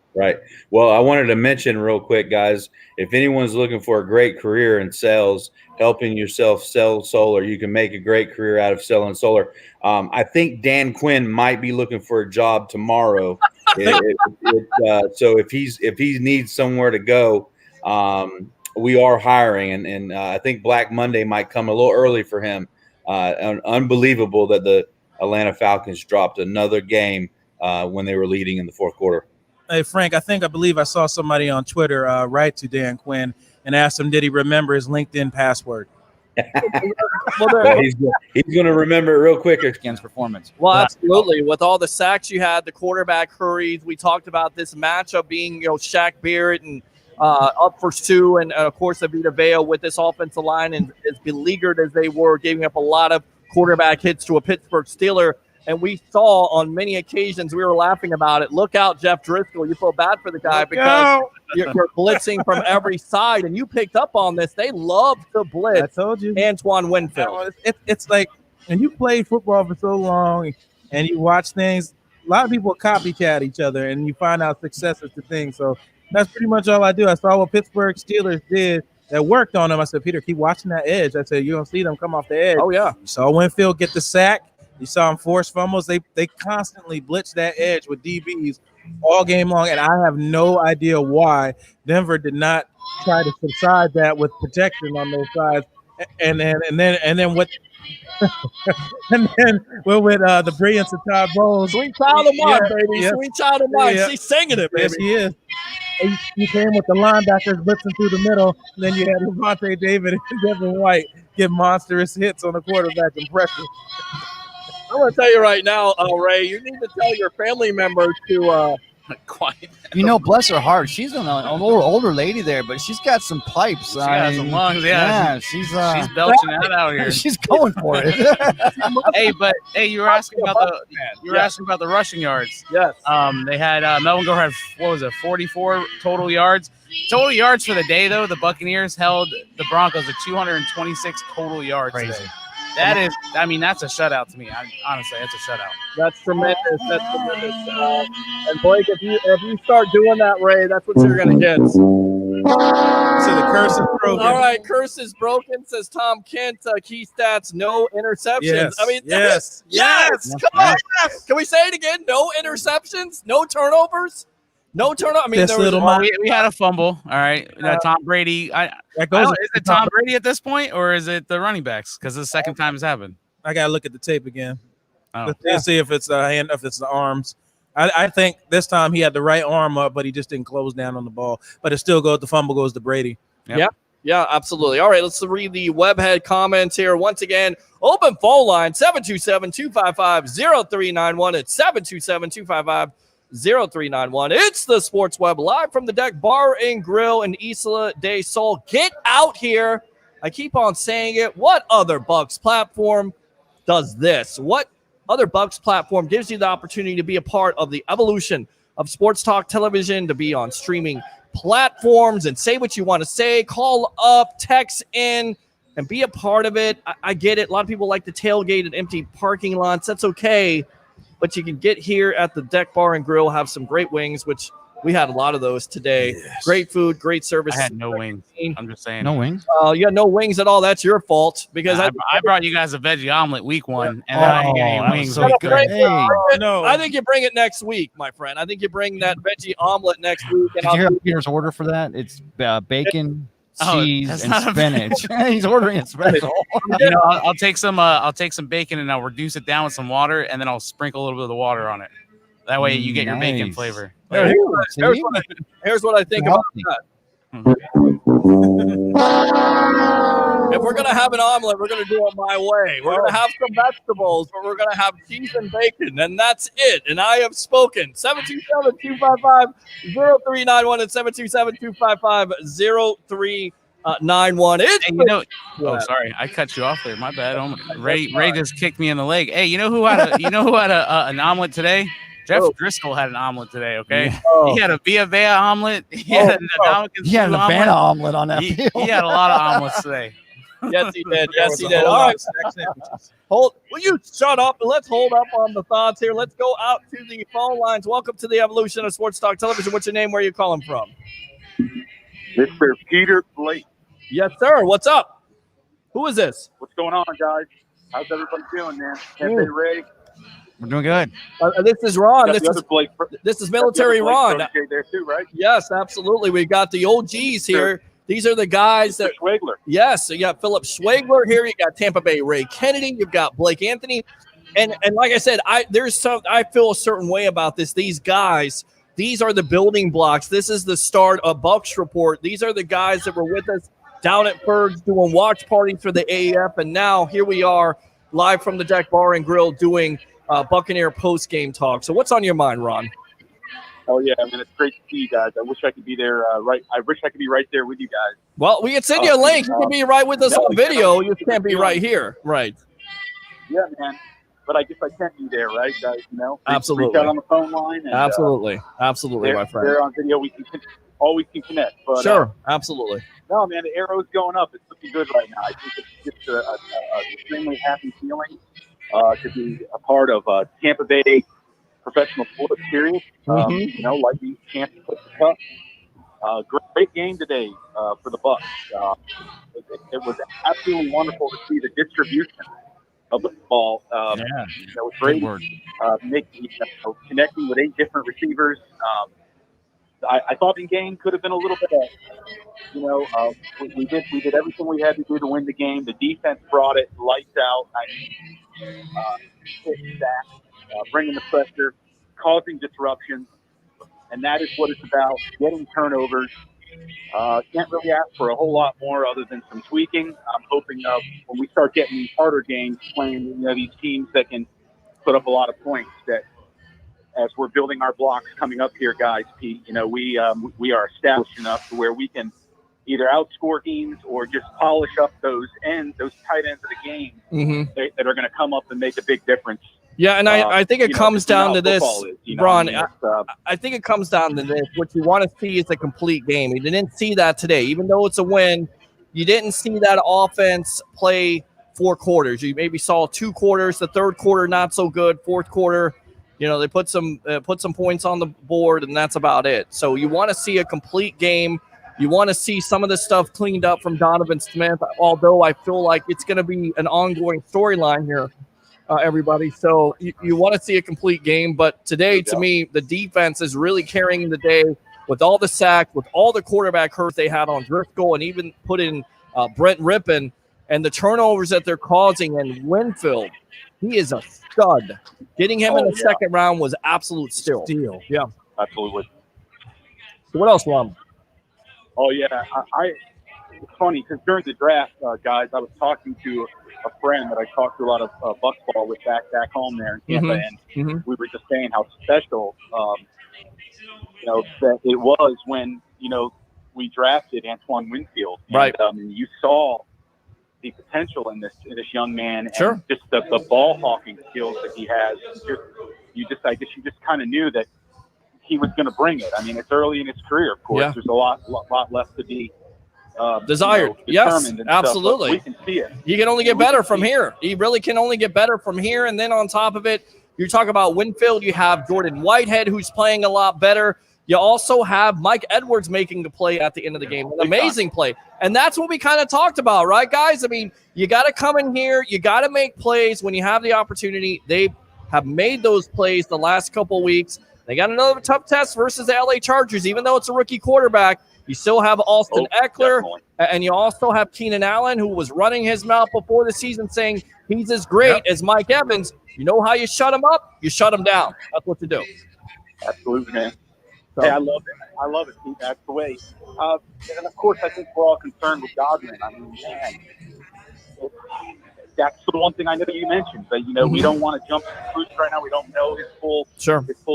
Well, I wanted to mention real quick, guys, if anyone's looking for a great career in sales, helping yourself sell solar, you can make a great career out of selling solar. I think Dan might be looking for a job tomorrow. So if he needs somewhere to go, we are hiring, and I think Black Monday might come a little early for him. Unbelievable that the Atlanta Falcons dropped another game when they were leading in the fourth quarter. Hey, Frank, I believe I saw somebody on Twitter write to Dan Quinn and asked him, did he remember his LinkedIn password? He's going to remember it real quick against performance. Well, absolutely. With all the sacks you had, the quarterback hurries, we talked about this matchup being, Shaq Barrett and up for Sue, and of course Vita Vea with this offensive line, and as beleaguered as they were, giving up a lot of quarterback hits to a Pittsburgh Steeler. And we saw on many occasions, we were laughing about it. Look out, Jeff Driscoll. You feel bad for the guy because you're blitzing from every side, and you picked up on this. They love to blitz. I told you. Antoine Winfield. It's like, when you play football for so long and you watch things, a lot of people copycat each other, and you find out successes to things. So that's pretty much all I do. I saw what Pittsburgh Steelers did that worked on them. I said, Peter, keep watching that edge. I said, you're going to see them come off the edge. Oh, yeah. You saw Winfield get the sack. You saw him force fumbles. They constantly blitz that edge with DBs all game long, and I have no idea why Denver did not try to subside that with protection on those sides. And then what? And then with the brilliance of Todd Bowles. Sweet child of mine, baby. Yes. Sweet child of mine. She's singing it, baby. Yes, he is. He came with the linebackers blitzing through the middle, and then you had Levante David and Devin White get monstrous hits on the quarterback and pressure. I'm going to tell you right now, Ray, you need to tell your family members to quiet. Bless her heart. She's an older lady there, but she's got some pipes. She got some lungs, yeah. She's belching out here. She's going for it. You were asking about the rushing yards. Yes. They had Melvin Gordon had 44 total yards. Total yards for the day, though. The Buccaneers held the Broncos to 226 total yards. Crazy. Today. That's a shutout to me. Honestly, that's a shutout. That's tremendous. And Blake, if you start doing that, Ray, that's what you're going to get. So the curse is broken. All right, curse is broken, says Tom Kent. Key stats, no interceptions. Yes. Yes. Come on. Yes. Can we say it again? No interceptions, no turnovers. No turnover. We had a fumble. All right. Tom Brady. Is it Tom Brady at this point, or is it the running backs? Because the second time it's happened. I gotta look at the tape again. Let's see if it's the hand, if it's the arms. I think this time he had the right arm up, but he just didn't close down on the ball. But it still goes. The fumble goes to Brady. Yep. Yeah, absolutely. All right, let's read the webhead comments here. Once again, open phone line 727-255-0391. It's 727-255-0391. It's the Sports Web live from the Deck Bar and Grill in Isla del Sol. Get out here. I keep on saying it. What other Bucs platform does this? What other Bucs platform gives you the opportunity to be a part of the evolution of sports talk television, to be on streaming platforms and say what you want to say, call up, text in, and be a part of it? I get it. A lot of people like to tailgate at empty parking lots. That's okay. But you can get here at the Deck Bar and Grill, have some great wings, which We had a lot of those today. Yes. Great food, great service. I had no wings. I'm just saying. No wings. You had no wings at all. That's your fault because I brought you guys a veggie omelet week 1, and Oh, then I didn't get that any was wings. so week good. 2. Hey, No. I think you bring it next week, my friend. I think you bring that veggie omelet next week. And did you hear Peter's order for that? It's bacon, Oh, cheese, that's and not a- spinach. He's ordering it special. You know, I'll take some bacon and I'll reduce it down with some water, and then I'll sprinkle a little bit of the water on it. That way you get your bacon Nice. flavor. Here's what I think about Healthy. that. If we're gonna have an omelet, we're gonna do it my way. We're gonna have some vegetables, but we're gonna have cheese and bacon, and that's it. And I have spoken. 727-255-0391 and 727-255-0391. Hey, you know, sorry, I cut you off there. My bad. Ray just kicked me in the leg. Hey, you know who had an omelet today? Jeff Driscoll had an omelet today. Okay, he had a Via Vea omelet. He had an Havana omelet on that He field. had a lot of omelets today. Yes, he did. Yes, he did. All right. Will you shut up and let's hold up on the thoughts here. Let's go out to the phone lines. Welcome to the evolution of Sports Talk Television. What's your name? Where are you calling from? Mr. Peter Blake. Yes, sir. What's up? Who is this? What's going on, guys? How's everybody doing, man? Cafe Ray. We're doing good. This is Ron. Got the other Blake. This is Military Ron. Blake there too, right? Yes, absolutely. We've got the OGs here. These are the guys that Schwegler. Yes, so you got Philip Schwegler here. You got Tampa Bay Ray Kennedy. You've got Blake Anthony, and like I said, I feel a certain way about this. These guys, these are the building blocks. This is the start of Bucs Report. These are the guys that were with us down at Ferg's doing watch parties for the AAF, and now here we are live from the Deck Bar and Grill doing Buccaneer post game talk. So what's on your mind, Ron? Oh yeah, I mean it's great to see you guys. I wish I could be there. I wish I could be right there with you guys. Well, we can send you a link. You can be right with us on video. You can't be right here, right? Yeah, man. But I guess I can't be there, right, guys? You know, Absolutely. Reach out on the phone line. And, absolutely, my friend. There on video, we can always can connect. But, sure, absolutely. No, man, the arrow's going up. It's looking good right now. I think it's just an extremely happy feeling to be a part of Tampa Bay professional sports series. You know, like these champions of the cup. Great game today for the Bucs. It was absolutely wonderful to see the distribution of the ball. That was great. Connecting with 8 different receivers. I thought the game could have been a little bit better. You know, we did everything we had to do to win the game. The defense brought it lights out. Bringing the pressure, causing disruptions, and that is what it's about, getting turnovers. Can't really ask for a whole lot more other than some tweaking. I'm hoping when we start getting these harder games, playing these teams that can put up a lot of points, that as we're building our blocks coming up here, guys, Pete, we are established enough to where we can either outscore teams or just polish up those tight ends of the game that are going to come up and make a big difference. Yeah, and I think it comes down to this, Ron. I think it comes down to this. What you want to see is a complete game. You didn't see that today. Even though it's a win, you didn't see that offense play 4 quarters. You maybe saw 2 quarters. The third quarter, not so good. Fourth quarter, they put some points on the board, and that's about it. So you want to see a complete game. You want to see some of the stuff cleaned up from Donovan Smith, although I feel like it's going to be an ongoing storyline here. Everybody. So you want to see a complete game. But today, to me, the defense is really carrying the day with all the sacks, with all the quarterback hurt they had on Driscoll, and even put in Brent Rippon, and the turnovers that they're causing. And Winfield, he is a stud. Getting him in the second round was absolute steal. Yeah. Absolutely. So what else, Ron? Oh, yeah. It's funny because during the draft, guys, I was talking to a friend that I talked to a lot of Bucs ball with back home there in Tampa, and we were just saying how special, that it was when, we drafted Antoine Winfield. Right. And you saw the potential in this young man, and sure, just the ball hawking skills that he has. I guess you just kind of knew that he was going to bring it. I mean, it's early in his career, of course. Yeah. There's a lot left to be desired. Yes, absolutely. We can see it. You can only get better from here. You really can only get better from here. And then on top of it, you talk about Winfield. You have Jordan Whitehead, who's playing a lot better. You also have Mike Edwards making a play at the end of the game, an amazing play. And that's what we kind of talked about, right, guys? I mean, you got to come in here. You got to make plays when you have the opportunity. They have made those plays the last couple weeks. They got another tough test versus the LA Chargers. Even though it's a rookie quarterback, you still have Austin Eckler, and you also have Keenan Allen, who was running his mouth before the season saying he's as great as Mike Evans. You know how you shut him up? You shut him down. That's what to do. Absolutely, man. Hey, I love it. I love it, Pete. That's the way. And, of course, I think we're all concerned with Godwin. I mean, man, that's the one thing I know you mentioned. But, you know, we don't want to jump to conclusions right now. We don't know his full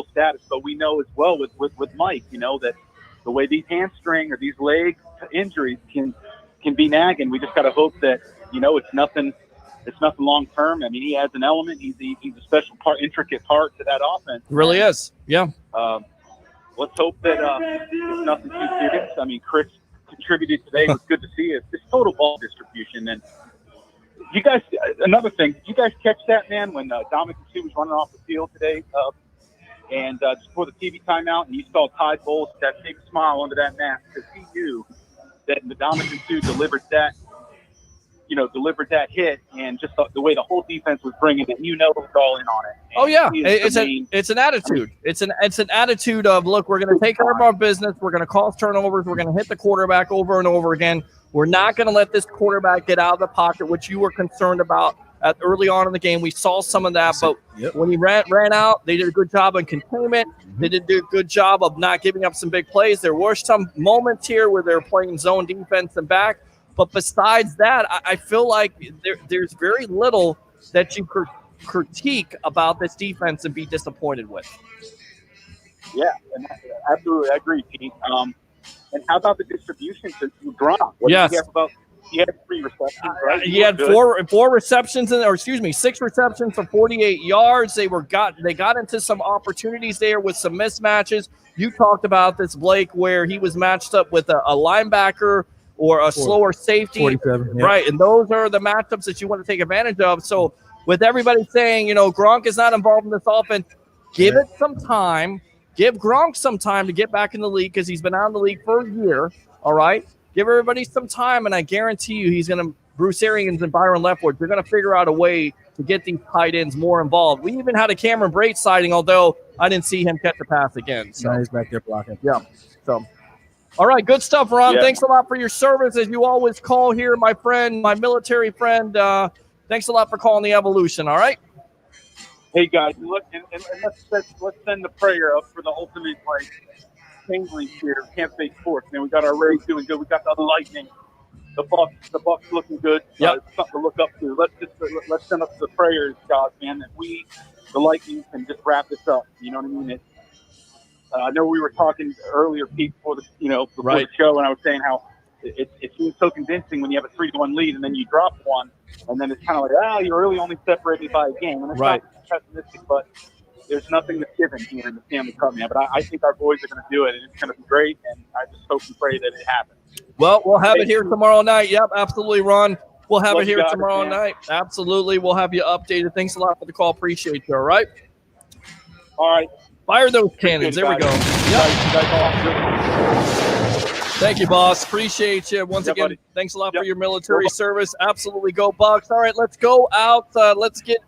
status. But we know as well with Mike, you know, that the way these hamstring or these leg injuries can be nagging, we just got to hope that, you know, it's nothing long term. I mean, he has an element. He's a special part, intricate part to that offense. Really is. Yeah. Let's hope that it's nothing too serious. I mean, Chris contributed today. It was good to see it. This total ball distribution. And you guys, another thing, did you guys catch that, man, when Dominic Sue was running off the field today and just before the TV timeout, and you saw Ty Bowles with that big smile under that mask because he knew that Dominic Sue delivered that hit, and just the way the whole defense was bringing it, you know, it was all in on it. And oh yeah, it's an attitude. It's an attitude of, look, we're going to take care of our business. We're going to cause turnovers. We're going to hit the quarterback over and over again. We're not going to let this quarterback get out of the pocket, which you were concerned about early on in the game. We saw some of that, but when he ran out, they did a good job in containment. They did a good job of not giving up some big plays. There were some moments here where they were playing zone defense and back. But besides that, I feel like there's very little that you could critique about this defense and be disappointed with. Yeah, and absolutely, I agree, Pete. And how about the distribution to Gronk? Yes. He had 3 receptions, right? He had four receptions, 6 receptions for 48 yards. They got into some opportunities there with some mismatches. You talked about this, Blake, where he was matched up with a linebacker or a slower safety. 47, yeah. Right, and those are the matchups that you want to take advantage of. So with everybody saying, you know, Gronk is not involved in this offense, give it some time. Give Gronk some time to get back in the league because he's been out in the league for a year, all right? Give everybody some time, and I guarantee you Bruce Arians and Byron Leftwich, they're going to figure out a way to get these tight ends more involved. We even had a Cameron Brate sighting, although I didn't see him catch a pass again. So he's back there blocking. Yeah, so – all right, good stuff, Ron. Yeah. Thanks a lot for your service, as you always call here, my friend, my military friend. Thanks a lot for calling the Evolution, all right? Hey, guys, look, and let's send the prayer up for the ultimate, changeling here, Camp Big Sports. Man, we got our Rays doing good. We got the Lightning. The Bucs looking good. Yep. Something to look up to. Let's send up the prayers, God, man, that we, the Lightning, can just wrap this up. You know what I mean? I know we were talking earlier, Pete, before the show, and I was saying how it seems so convincing when you have a 3-1 lead and then you drop one, and then it's kind of like, you're really only separated by a game. And it's not pessimistic, but there's nothing that's given here in the Stanley Cup, man. But I think our boys are going to do it, and it's going to be great, and I just hope and pray that it happens. Well, we'll have it here tomorrow night. Yep, absolutely, Ron. We'll have it here tomorrow night. Absolutely. We'll have you updated. Thanks a lot for the call. Appreciate you, all right? All right. Fire those cannons. There we go. Yep. Thank you, boss. Appreciate you. Once again, buddy. Thanks a lot for your military service. Absolutely. Go Bucs. All right, let's go out. Let's get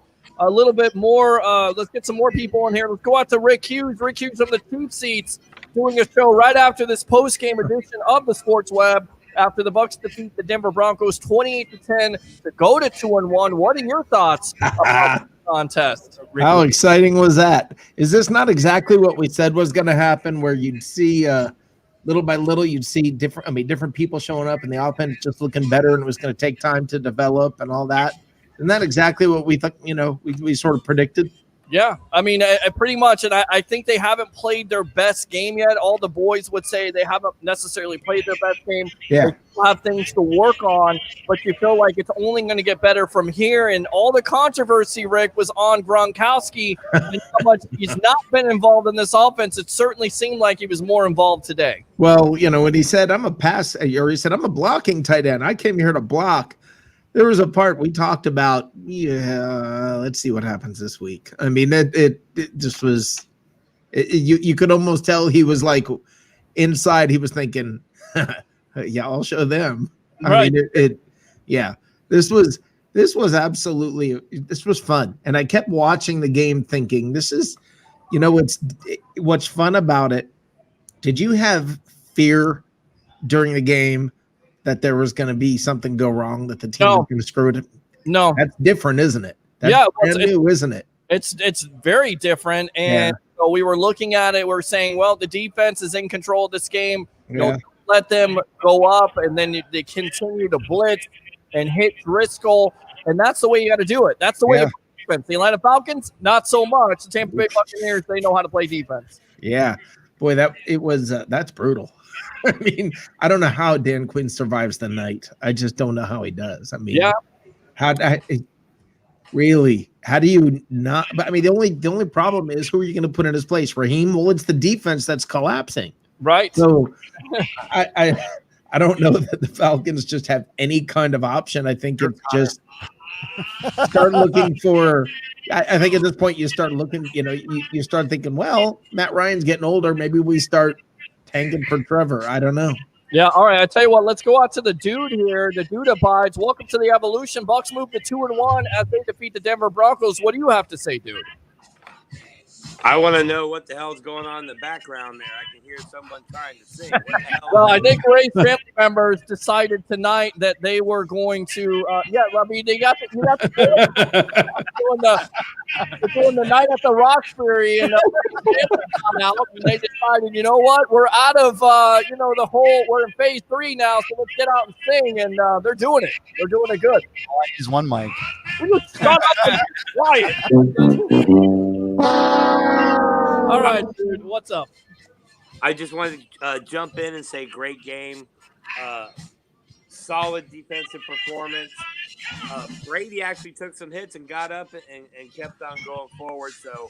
a little bit more. Let's get some more people in here. Let's go out to Rick Hughes. Rick Hughes of the Cheap Seats doing a show right after this post-game edition of the Sports Web after the Bucs defeat the Denver Broncos 28-10 to go to 2-1. What are your thoughts about the contest? How exciting was that? Is this not exactly what we said was going to happen, where you'd see little by little, you'd see different people showing up and the offense just looking better, and it was going to take time to develop and all that? Isn't that exactly what we thought, we sort of predicted? Yeah, I mean, pretty much, and I think they haven't played their best game yet. All the boys would say they haven't necessarily played their best game. Yeah. They still have things to work on, but you feel like it's only going to get better from here. And all the controversy, Rick, was on Gronkowski and how much he's not been involved in this offense. It certainly seemed like he was more involved today. Well, when he said, I'm a blocking tight end. I came here to block. There was a part we talked about, let's see what happens this week. I mean, it just was You could almost tell he was like inside. He was thinking, "Yeah, I'll show them." Right. I mean, yeah. This was fun, and I kept watching the game, thinking, "This is, what's fun about it." Did you have fear during the game that there was going to be something go wrong, that the team was going to screw it? No, that's different, isn't it? That's brand new, isn't it? It's very different, and so we were looking at it. We're saying, well, the defense is in control of this game. Let them go up, and then they continue to blitz and hit Driscoll, and that's the way you got to do it. That's the way you play defense. The Atlanta Falcons, not so much. The Tampa Bay Buccaneers, they know how to play defense. Yeah, boy, that's brutal. I mean, I don't know how Dan Quinn survives the night. I just don't know how he does. I mean, how do you not? But I mean, the only problem is, who are you going to put in his place? Raheem? Well, it's the defense that's collapsing, right? So, I don't know that the Falcons just have any kind of option. I think it's just start looking for. I think at this point you start looking. You start thinking, well, Matt Ryan's getting older. Maybe we start tanking for Trevor. I don't know. Yeah, all right. I tell you what, let's go out to the dude here. The dude abides. Welcome to the evolution. Bucs move to 2-1 as they defeat the Denver Broncos. What do you have to say, dude? I want to know what the hell's going on in the background there. I can hear someone trying to sing. What the hell? Well, I think Ray's family members decided tonight that they were going to. They got doing the night at the Roxbury, and come out, and they decided, you know what, we're out of we're in phase 3 now, so let's get out and sing, and they're doing it. They're doing it good. Just one mic. Shut up and quiet. All right, dude, what's up? I just wanted to jump in and say great game. Solid defensive performance. Brady actually took some hits and got up and kept on going forward. So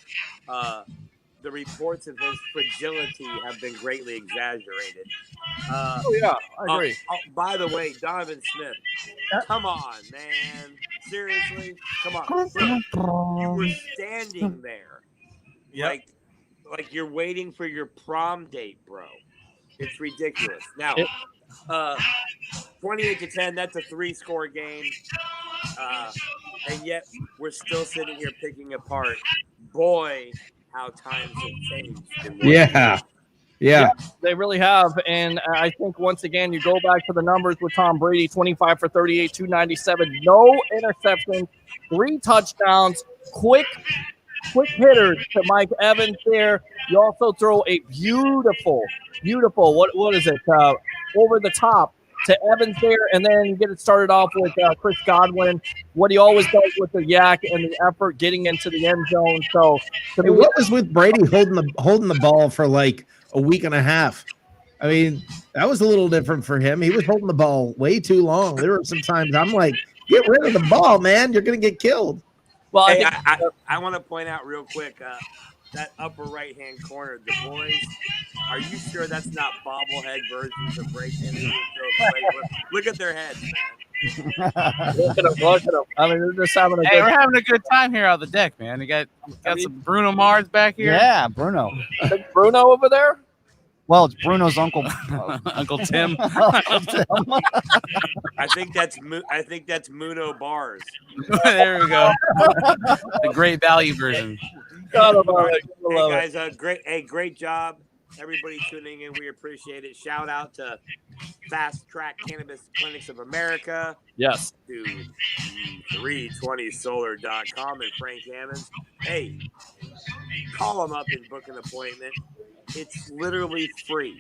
the reports of his fragility have been greatly exaggerated. I agree. By the way, Donovan Smith, come on, man. Seriously? Come on. Bro, you were standing there. Like you're waiting for your prom date, bro. It's ridiculous. Now, 28-10, that's a 3-score game. And yet we're still sitting here picking apart. Boy, how times have changed. Yeah, they really have. And I think once again, you go back to the numbers with Tom Brady, 25 for 38, 297, no interceptions, 3 touchdowns, quick hitters to Mike Evans there. You also throw a beautiful, what is it, over the top to Evans there, and then you get it started off with Chris Godwin, what he always does with the yak and the effort getting into the end zone. So, what was with Brady holding the ball for like a week and a half? I mean, that was a little different for him. He was holding the ball way too long. There were some times I'm like, get rid of the ball, man. You're going to get killed. Well, I want to point out real quick, that upper right-hand corner, the boys, are you sure that's not bobblehead versions of Ray Kennedy? Look at their heads, man. Look at them. I mean, they're just having we're having a good time here on the deck, man. You got some Bruno Mars back here. Yeah, Bruno. Bruno over there? Well, it's Bruno's uncle, Uncle Tim. I think that's Muno Bars. There we go. The great value version. Hey guys, great job. Everybody tuning in, we appreciate it. Shout out to Fast Track Cannabis Clinics of America. Yes. To 320solar.com and Frank Hammonds. Hey, call them up and book an appointment. It's literally free.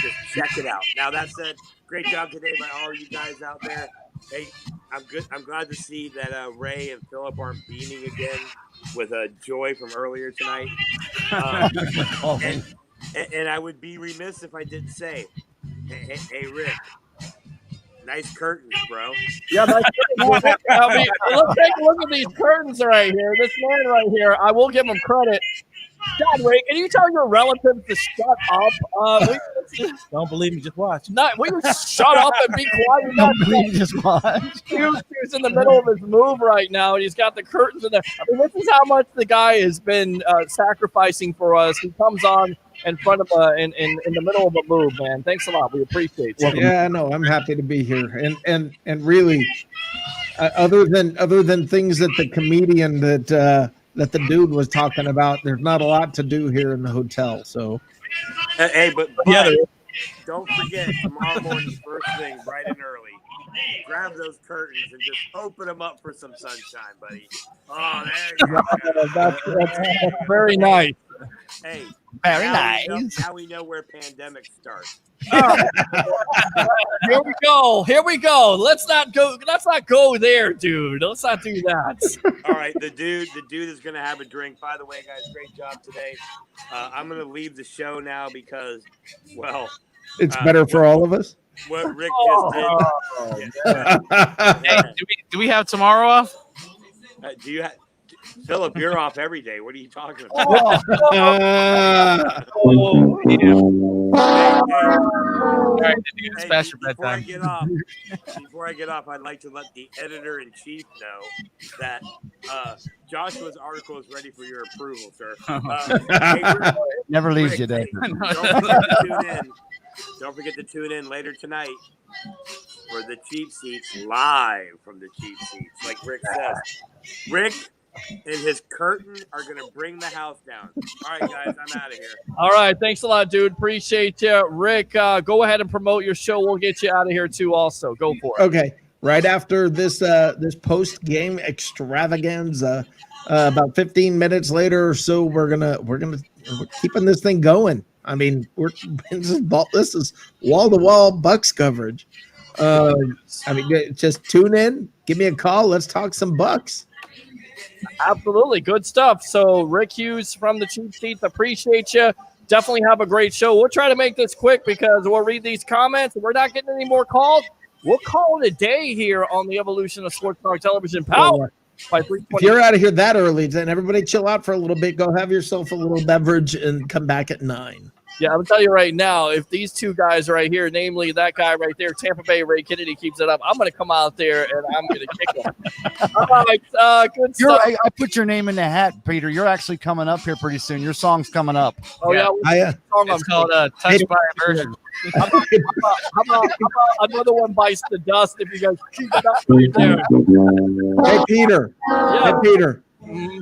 Just check it out. Now, that said, great job today by all you guys out there. Hey, I'm good. I'm glad to see that Ray and Philip aren't beaming again with joy from earlier tonight. And I would be remiss if I didn't say, hey Rick, nice curtains, bro. Yeah, nice curtains. I mean, let's take a look at these curtains right here. This man right here, I will give him credit. God, Ray, can you tell your relatives to shut up? Don't believe me, just watch. We shut up and be quiet. We got Just watch. He's in the middle of his move right now, and he's got the curtains in there. I mean, this is how much the guy has been sacrificing for us. He comes on in front of in the middle of a move, man. Thanks a lot. We appreciate it. Yeah, no, I'm happy to be here, and really, other than things that the comedian that the dude was talking about, there's not a lot to do here in the hotel. So, Hey, but Yeah, there is. don't forget tomorrow morning, first thing, bright and early. Grab those curtains and just open them up for some sunshine, buddy. Oh, there you go. That's very nice. Hey, Very nice. Now we know where pandemics start. Here we go. Let's not go there, dude. Let's not do that. All right, the dude is gonna have a drink. By the way, guys, great job today. I'm gonna leave the show now because, well, it's better for all of us. What Rick just did. Hey, do we have tomorrow off? Do you have? Philip, you're off every day. What are you talking about? All right, it's past your bedtime. Before I get off, I'd like to let the editor-in-chief know that Joshua's article is ready for your approval, sir. Never leaves you, Dave. Don't forget to tune in later tonight for the cheap seats, live from the cheap seats. Like Rick says, Rick and his curtain are going to bring the house down. All right, guys, I'm out of here. All right, thanks a lot, dude. Appreciate you. Rick, go ahead and promote your show. We'll get you out of here too also. Go for it. Okay. Right after this post-game extravaganza, about 15 minutes later or so, we're keeping this thing going. I mean, this is wall-to-wall Bucks coverage. I mean, just tune in, give me a call, let's talk some Bucks. Absolutely. Good stuff. So Rick Hughes from the Cheap Seats, appreciate you. Definitely have a great show. We'll try to make this quick because we'll read these comments and we're not getting any more calls. We'll call it a day here on the Evolution of Sports Talk Television Power by 320. If you're out of here that early, then everybody chill out for a little bit. Go have yourself a little beverage and come back at 9. Yeah, I'm tell you right now, if these two guys right here, namely that guy right there, Tampa Bay Ray Kennedy, keeps it up, I'm going to come out there and I'm going to kick him. All right, good stuff. I put your name in the hat, Peter. You're actually coming up here pretty soon. Your song's coming up. Oh, yeah. It's called Touched by a Virgin. How about another one bites the dust if you guys keep it up right there. Hey, Peter. Yeah. Hey, Peter.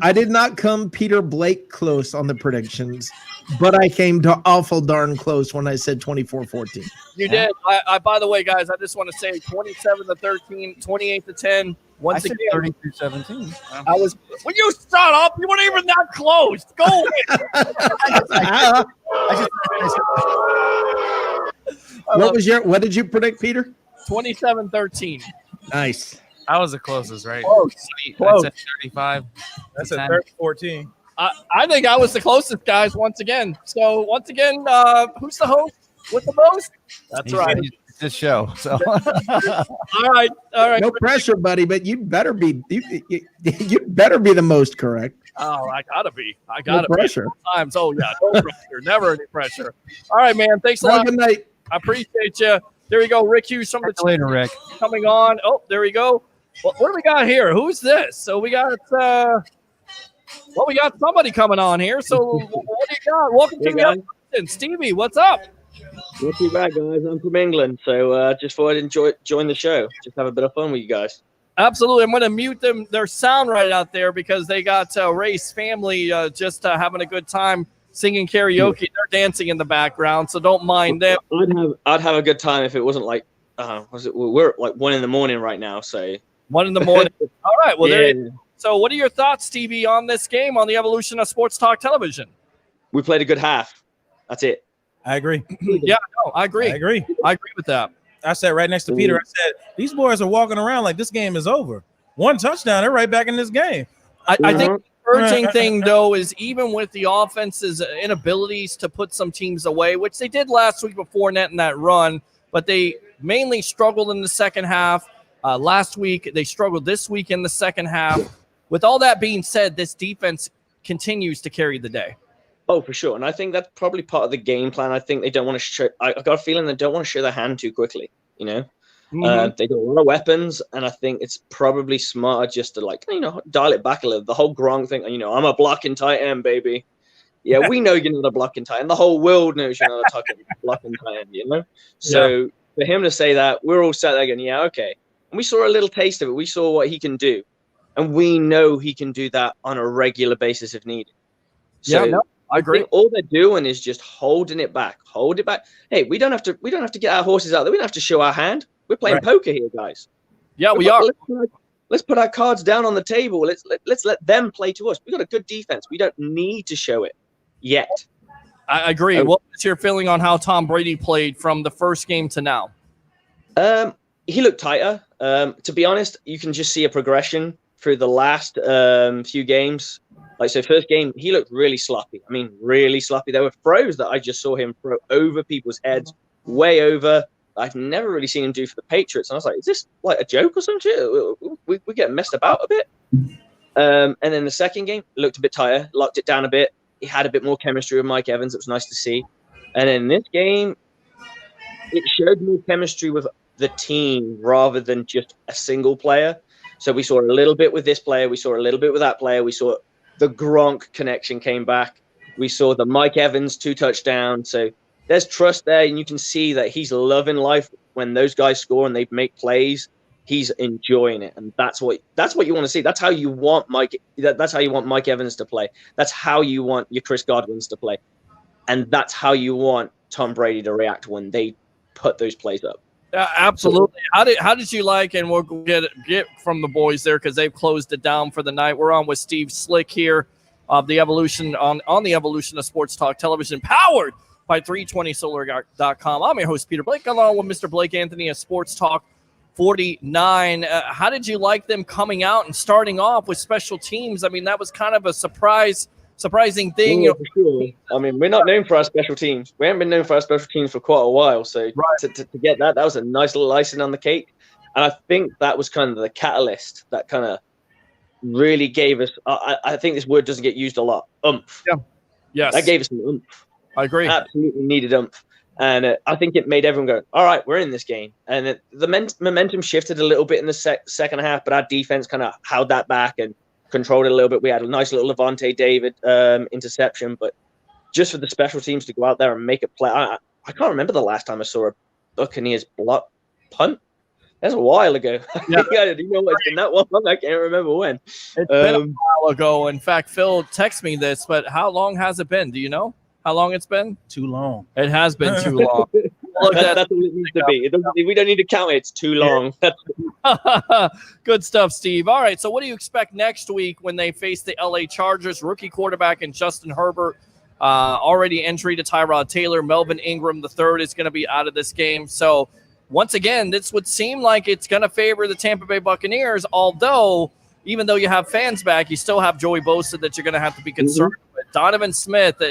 I did not come Peter Blake close on the predictions, but I came to awful darn close when I said 24-14. You did. I by the way, guys, I just want to say 27-13, 28-10. Once again, 32-17. I was. When you shut up, you weren't even that close. Go ahead. What did you predict, Peter? 27-13. Nice. I was the closest, right? Close. That's at 35. That's at 30-14. I think I was the closest, guys, once again. So, once again, who's the host with the most? That's right. It's this show. So. All right. No pressure, buddy, but you'd better be you'd better be the most correct. Oh, I gotta be. No pressure. Times. Oh yeah, no pressure. Never any pressure. All right, man. Thanks a lot. Good night. I apprate you. There we go. Rick Hughes from the later, Rick. Coming on. Oh, there we go. What do we got here? Who's this? So we got we got somebody coming on here. So what do you got? Welcome to the Evolution. Stevie, what's up? Not too bad, guys. I'm from England, so just thought I'd join the show. Just have a bit of fun with you guys. Absolutely. I'm going to mute their sound right out there because they got Ray's family just having a good time singing karaoke. They're dancing in the background, so don't mind them. I'd have a good time if it wasn't like we're like 1 a.m. right now, so 1 a.m. All right. Well, there. So, what are your thoughts, Stevie, on this game on the Evolution of Sports Talk Television? We played a good half. That's it. I agree. Yeah, no, I agree. I agree with that. I sat right next to Peter. I said, these boys are walking around like this game is over. 1 touchdown, they're right back in this game. I think the encouraging thing, though, is even with the offense's inabilities to put some teams away, which they did last week before netting that run, but they mainly struggled in the second half. Last week, they struggled this week in the second half. With all that being said, this defense continues to carry the day. Oh, for sure. And I think that's probably part of the game plan. I think they don't want to show. I got a feeling they don't want to show their hand too quickly. You know, they got a lot of weapons, and I think it's probably smarter just to dial it back a little. The whole Gronk thing. You know, I'm a blocking tight end, baby. Yeah, we know you're not a blocking tight end. The whole world knows you're not a blocking tight end. You know, so for him to say that, we're all sat there going, yeah, okay. And we saw a little taste of it. We saw what he can do, and we know he can do that on a regular basis if needed. So, I agree. think all they're doing is just holding it back. Hold it back. Hey, we don't have to get our horses out there. We don't have to show our hand. We're playing poker here, guys. Yeah, we are. Let's put our cards down on the table. Let's let them play to us. We got a good defense. We don't need to show it yet. I agree. What's your feeling on how Tom Brady played from the first game to now? He looked tighter. To be honest, you can just see a progression through the last few games. So first game, he looked really sloppy. I mean, really sloppy. There were throws that I just saw him throw over people's heads, way over. I've never really seen him do for the Patriots. And I was like, is this like a joke or some shit? We get messed about a bit. And then the second game, looked a bit tighter, locked it down a bit. He had a bit more chemistry with Mike Evans. It was nice to see. And in this game, it showed more chemistry with the team rather than just a single player. So we saw a little bit with this player. We saw a little bit with that player. We saw the Gronk connection came back. We saw the Mike Evans 2 touchdowns. So there's trust there, and you can see that he's loving life when those guys score and they make plays. He's enjoying it, and that's what you want to see. That's how you want Mike. That's how you want Mike Evans to play. That's how you want your Chris Godwins to play, and that's how you want Tom Brady to react when they put those plays up. Absolutely. How did you like, and we'll get from the boys there because they've closed it down for the night. We're on with Steve Slick here of the Evolution on the Evolution of Sports Talk Television, powered by 320solar.com. I'm your host, Peter Blake, along with Mr. Blake Anthony of Sports Talk 49. How did you like them coming out and starting off with special teams? I mean, that was kind of a surprising thing. For sure. I mean, we're not known for our special teams. We haven't been known for our special teams for quite a while. So to get that was a nice little icing on the cake. And I think that was kind of the catalyst that kind of really gave us, I think this word doesn't get used a lot, oomph. Yeah. Yes. That gave us some oomph. I agree. Absolutely needed oomph. And I think it made everyone go, all right, we're in this game. And the momentum shifted a little bit in the second half, but our defense kind of held that back and controlled it a little bit. We had a nice little Levante David interception, but just for the special teams to go out there and make a play. I can't remember the last time I saw a Buccaneers block punt. That's a while ago. Yeah. You know what? It's been that long. I can't remember when. It's been a while ago. In fact, Phil texted me this, but how long has it been? Do you know how long it's been? Too long. It has been too long. That's all it needs to be. We don't need to count it. It's too long. Good stuff, Steve. All right, so what do you expect next week when they face the LA Chargers? Rookie quarterback and Justin Herbert, already injury to Tyrod Taylor. Melvin Ingram III is going to be out of this game. So once again, this would seem like it's going to favor the Tampa Bay Buccaneers, although even though you have fans back, you still have Joey Bosa that you're going to have to be concerned with. Donovan Smith,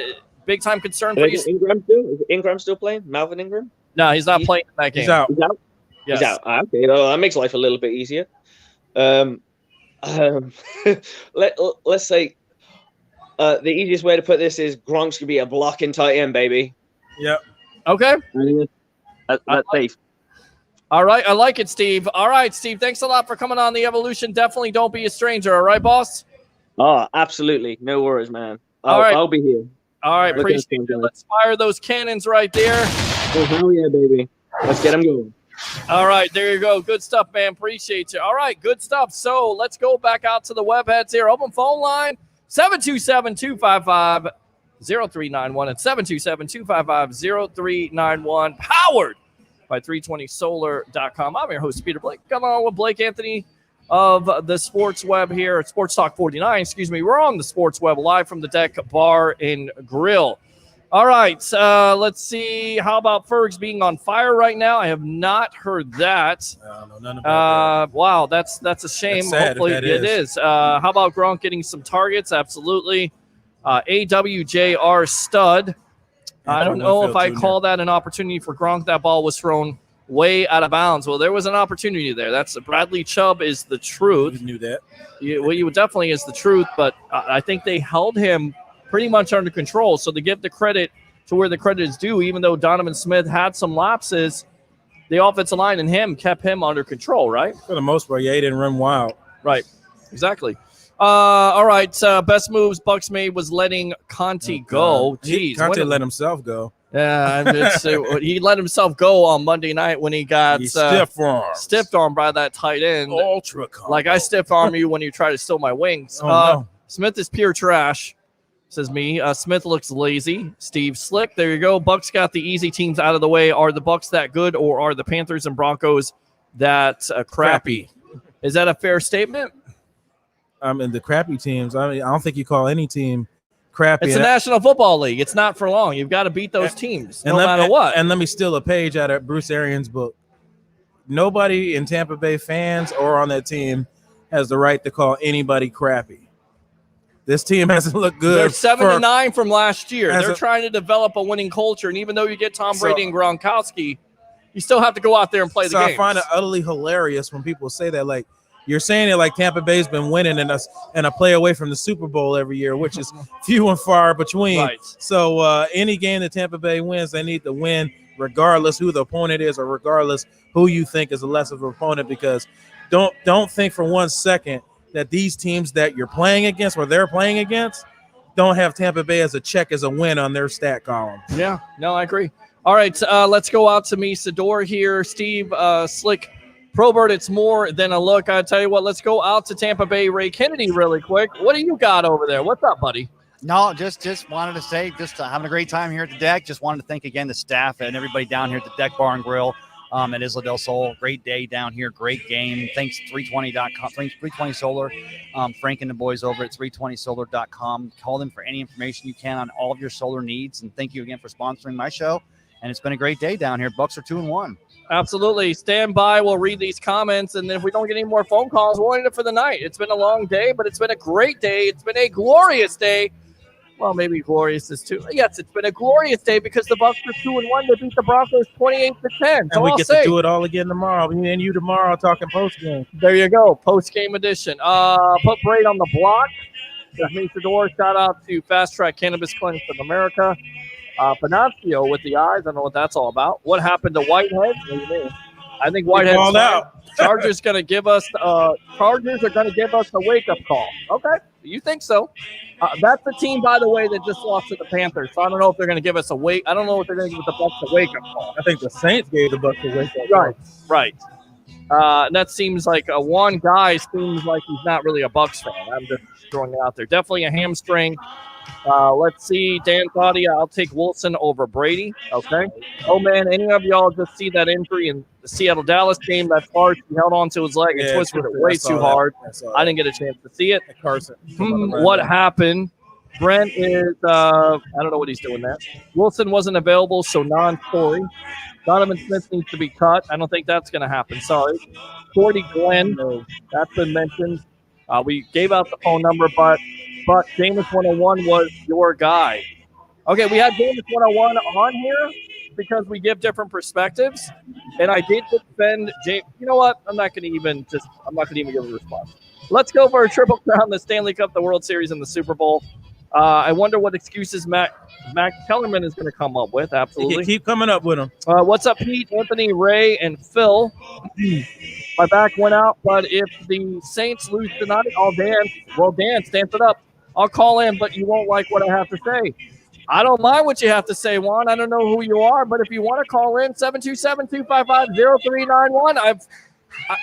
big-time concern for you. Is Ingram still playing? Melvin Ingram? No, he's not playing in that game. He's out. Yes. He's out. Okay, well, that makes life a little bit easier. Let's say the easiest way to put this is Gronk's going to be a blocking tight end, baby. Yep. Okay. That's safe. All right. I like it, Steve. All right, Steve. Thanks a lot for coming on the Evolution. Definitely don't be a stranger. All right, boss? Oh, absolutely. No worries, man. All right. I'll be here. All right. Appreciate it. Let's fire those cannons right there. Oh, hell yeah, baby. Let's get them going. All right. There you go. Good stuff, man. Appreciate you. All right. Good stuff. So let's go back out to the web heads here. Open phone line, 727-255-0391 and 727-255-0391. Powered by 320solar.com. I'm your host, Peter Blake. Come on with Blake Anthony of the Sports Web here at Sports Talk 49. We're on the Sports Web live from the Deck Bar and Grill. All right. Let's see. How about Fergs being on fire right now? I have not heard that. No, none about that. Wow, that's a shame. That's sad. Hopefully it is. How about Gronk getting some targets? Absolutely. AWJR stud. I don't know if I call that an opportunity for Gronk. That ball was thrown way out of bounds. Well, there was an opportunity there. That's Bradley Chubb is the truth. You knew that. You definitely is the truth, but I think they held him pretty much under control. So to give the credit to where the credit is due, even though Donovan Smith had some lapses, the offensive line and him kept him under control, right? For the most part, yeah, he didn't run wild. Right, exactly. All right, best moves Bucks made was letting Conte go. Jeez, Conte let himself go. Yeah, he let himself go on Monday night when he got stiff armed by that tight end. Ultra combo. Like I stiff arm you when you try to steal my wings. No. Smith is pure trash, says me. Smith looks lazy. Steve Slick, there you go. Bucks got the easy teams out of the way. Are the Bucks that good, or are the Panthers and Broncos that crappy? Is that a fair statement? And the crappy teams. I mean, I don't think you call any team crappy. It's the National Football League. It's not for long. You've got to beat those teams no matter what. And let me steal a page out of Bruce Arians' book. Nobody in Tampa Bay, fans or on that team, has the right to call anybody crappy. This team hasn't looked good. They're 7-9 from last year. They're trying to develop a winning culture, and even though you get Tom Brady and Gronkowski, you still have to go out there and play the game. I find it utterly hilarious when people say that, like, you're saying it like Tampa Bay's been winning and a play away from the Super Bowl every year, which is few and far between. Right. So any game that Tampa Bay wins, they need to win regardless who the opponent is or regardless who you think is a less of an opponent, because don't think for 1 second that these teams that you're playing against or they're playing against don't have Tampa Bay as a check as a win on their stat column. Yeah, no, I agree. All right, let's go out to Misador here. Steve Slick Probert, it's more than a look. I tell you what, let's go out to Tampa Bay. Ray Kennedy really quick. What do you got over there? What's up, buddy? No, just wanted to say, having a great time here at the deck. Just wanted to thank again the staff and everybody down here at the Deck Bar and Grill at Isla del Sol. Great day down here. Great game. Thanks 320.com, 320 Solar. Frank and the boys over at 320solar.com. Call them for any information you can on all of your solar needs. And thank you again for sponsoring my show. And it's been a great day down here. Bucks are 2-1. Absolutely. Stand by. We'll read these comments, and then if we don't get any more phone calls, we'll end it for the night. It's been a long day, but it's been a great day. It's been a glorious day. Well, maybe glorious is too. Yes, it's been a glorious day because the Bucs are 2-1. They beat the Broncos 28-10. And we get to do it all again tomorrow. Me and you tomorrow talking post game. There you go, post game edition. Put Braid on the block. Misador, shout out to Fast Track Cannabis Clinics of America. Panaccio with the eyes. I don't know what that's all about. What happened to Whitehead? What do you mean? I think Whitehead's called out. Chargers going to give us. Chargers are going to give us a wake up call. Okay, you think so? That's the team, by the way, that just lost to the Panthers. So I don't know if they're going to give us a wake. I don't know if they're going to give the Bucs a wake up call. I think the Saints gave the Bucs a wake up call. Right. That seems like one guy seems like he's not really a Bucs fan. I'm just throwing it out there. Definitely a hamstring. Let's see. Dan Claudia, I'll take Wilson over Brady. Okay. Oh, man, any of y'all just see that injury in the Seattle-Dallas game? That far he held on to his leg and twisted it way too hard. I didn't get a chance to see it. Carson. What happened? Brent is, I don't know what he's doing there. Wilson wasn't available, so non-story. Donovan Smith needs to be cut. I don't think that's going to happen. Sorry. Cordy Glenn, that's been mentioned. We gave out the phone number, but Jameis 101 was your guy. Okay, we had Jameis 101 on here because we give different perspectives, and I did defend James. You know what? I'm not going to even give a response. Let's go for a triple crown, the Stanley Cup, the World Series, and the Super Bowl. I wonder what excuses Matt Kellerman is going to come up with. Absolutely. Keep coming up with them. What's up, Pete, Anthony, Ray, and Phil? My back went out, but if the Saints lose tonight, I'll dance. Well, dance it up. I'll call in, but you won't like what I have to say. I don't mind what you have to say, Juan. I don't know who you are, but if you want to call in, 727-255-0391.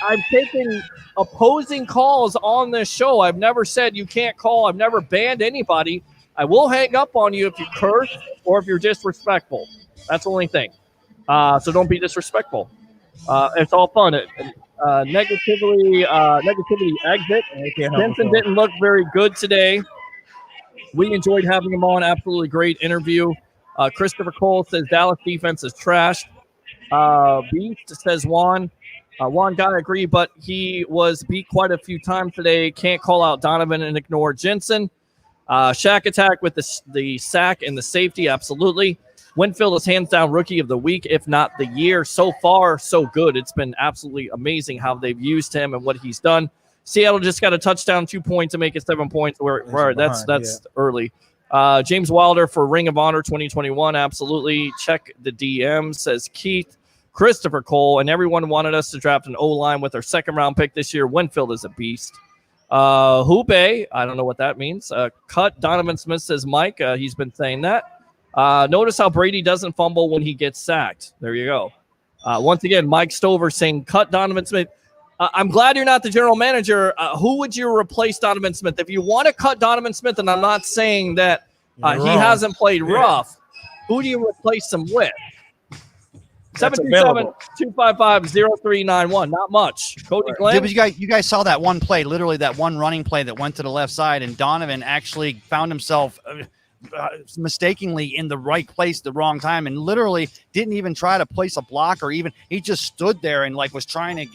I've taken opposing calls on this show. I've never said you can't call. I've never banned anybody. I will hang up on you if you curse or if you're disrespectful. That's the only thing. So don't be disrespectful. It's all fun. Negativity exit. Vincent didn't look very good today. We enjoyed having him on. Absolutely great interview. Christopher Cole says Dallas defense is trash. Beast says Juan. Juan guy agree, but he was beat quite a few times today. Can't call out Donovan and ignore Jensen. Shack Attack with the sack and the safety. Absolutely. Winfield is hands down rookie of the week, if not the year. So far, so good. It's been absolutely amazing how they've used him and what he's done. Seattle just got a touchdown, 2 points to make it 7 points. That's early. James Wilder for Ring of Honor 2021. Absolutely. Check the DM, says Keith. Christopher Cole, and everyone wanted us to draft an O-line with our second-round pick this year. Winfield is a beast. Hube, I don't know what that means. Cut Donovan Smith, says Mike. He's been saying that. Notice how Brady doesn't fumble when he gets sacked. There you go. Once again, Mike Stover saying cut Donovan Smith. I'm glad you're not the general manager. Who would you replace Donovan Smith? If you want to cut Donovan Smith, and I'm not saying that he hasn't played rough, who do you replace him with? 727-255-0391. Not much. Cody Glenn. Yeah, but you guys saw that one play, literally that one running play that went to the left side, and Donovan actually found himself mistakenly in the right place the wrong time, and literally didn't even try to place a block, or even he just stood there and like was trying to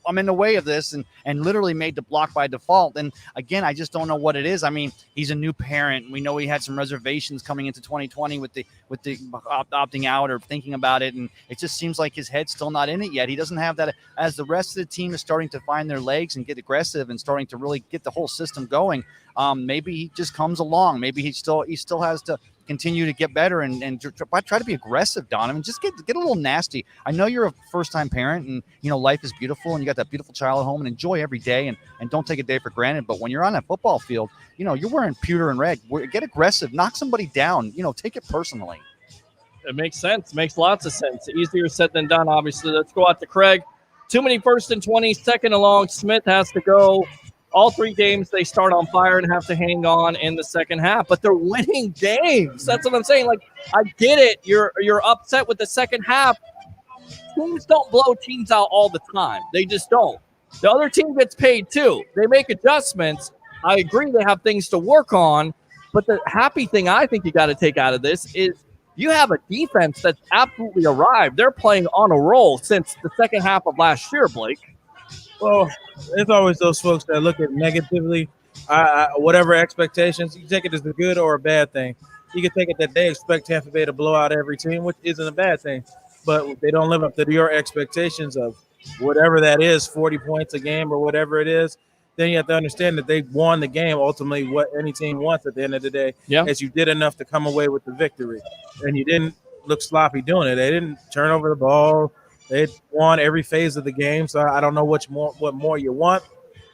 I'm in the way of this, and literally made the block by default. And again, I just don't know what it is. I mean, he's a new parent. We know he had some reservations coming into 2020 with the opting out or thinking about it, and it just seems like his head's still not in it yet. He doesn't have that. As the rest of the team is starting to find their legs and get aggressive and starting to really get the whole system going, maybe he just comes along. Maybe he still has to continue to get better and try to be aggressive, Donovan. Just get a little nasty. I know you're a first-time parent, and life is beautiful, and you got that beautiful child at home, and enjoy every day, and don't take a day for granted. But when you're on that football field, you're wearing pewter and red. Get aggressive, knock somebody down. Take it personally. It makes sense. Makes lots of sense. Easier said than done, obviously. Let's go out to Craig. Too many 1st and 20, second and long. Smith has to go. All 3 games, they start on fire and have to hang on in the second half. But they're winning games. That's what I'm saying. Like, I get it. You're upset with the second half. Teams don't blow teams out all the time. They just don't. The other team gets paid too. They make adjustments. I agree they have things to work on. But the happy thing I think you got to take out of this is you have a defense that's absolutely arrived. They're playing on a roll since the second half of last year, Blake. Well, it's always those folks that look at negatively, whatever expectations. You take it as a good or a bad thing. You can take it that they expect Tampa Bay to blow out every team, which isn't a bad thing. But they don't live up to your expectations of whatever that is, 40 points a game or whatever it is. Then you have to understand that they won the game, ultimately what any team wants at the end of the day, is you did enough to come away with the victory. And you didn't look sloppy doing it. They didn't turn over the ball. They won every phase of the game, so I don't know what more you want.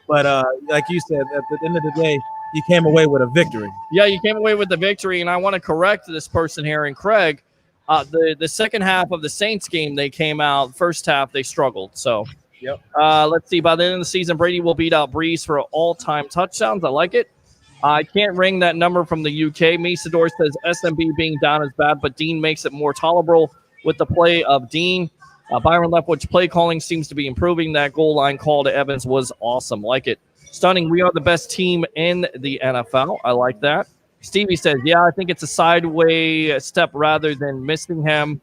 But like you said, at the end of the day, you came away with a victory. Yeah, you came away with the victory, and I want to correct this person here. And Craig, the second half of the Saints game, they came out. First half, they struggled. So, let's see. By the end of the season, Brady will beat out Breeze for all-time touchdowns. I like it. I can't ring that number from the UK. Misador says SMB being down is bad, but Dean makes it more tolerable with the play of Dean. Byron Leftwich's play calling seems to be improving. That goal line call to Evans was awesome. Like it. Stunning. We are the best team in the NFL. I like that. Stevie says, yeah, I think it's a sideways step rather than missing him.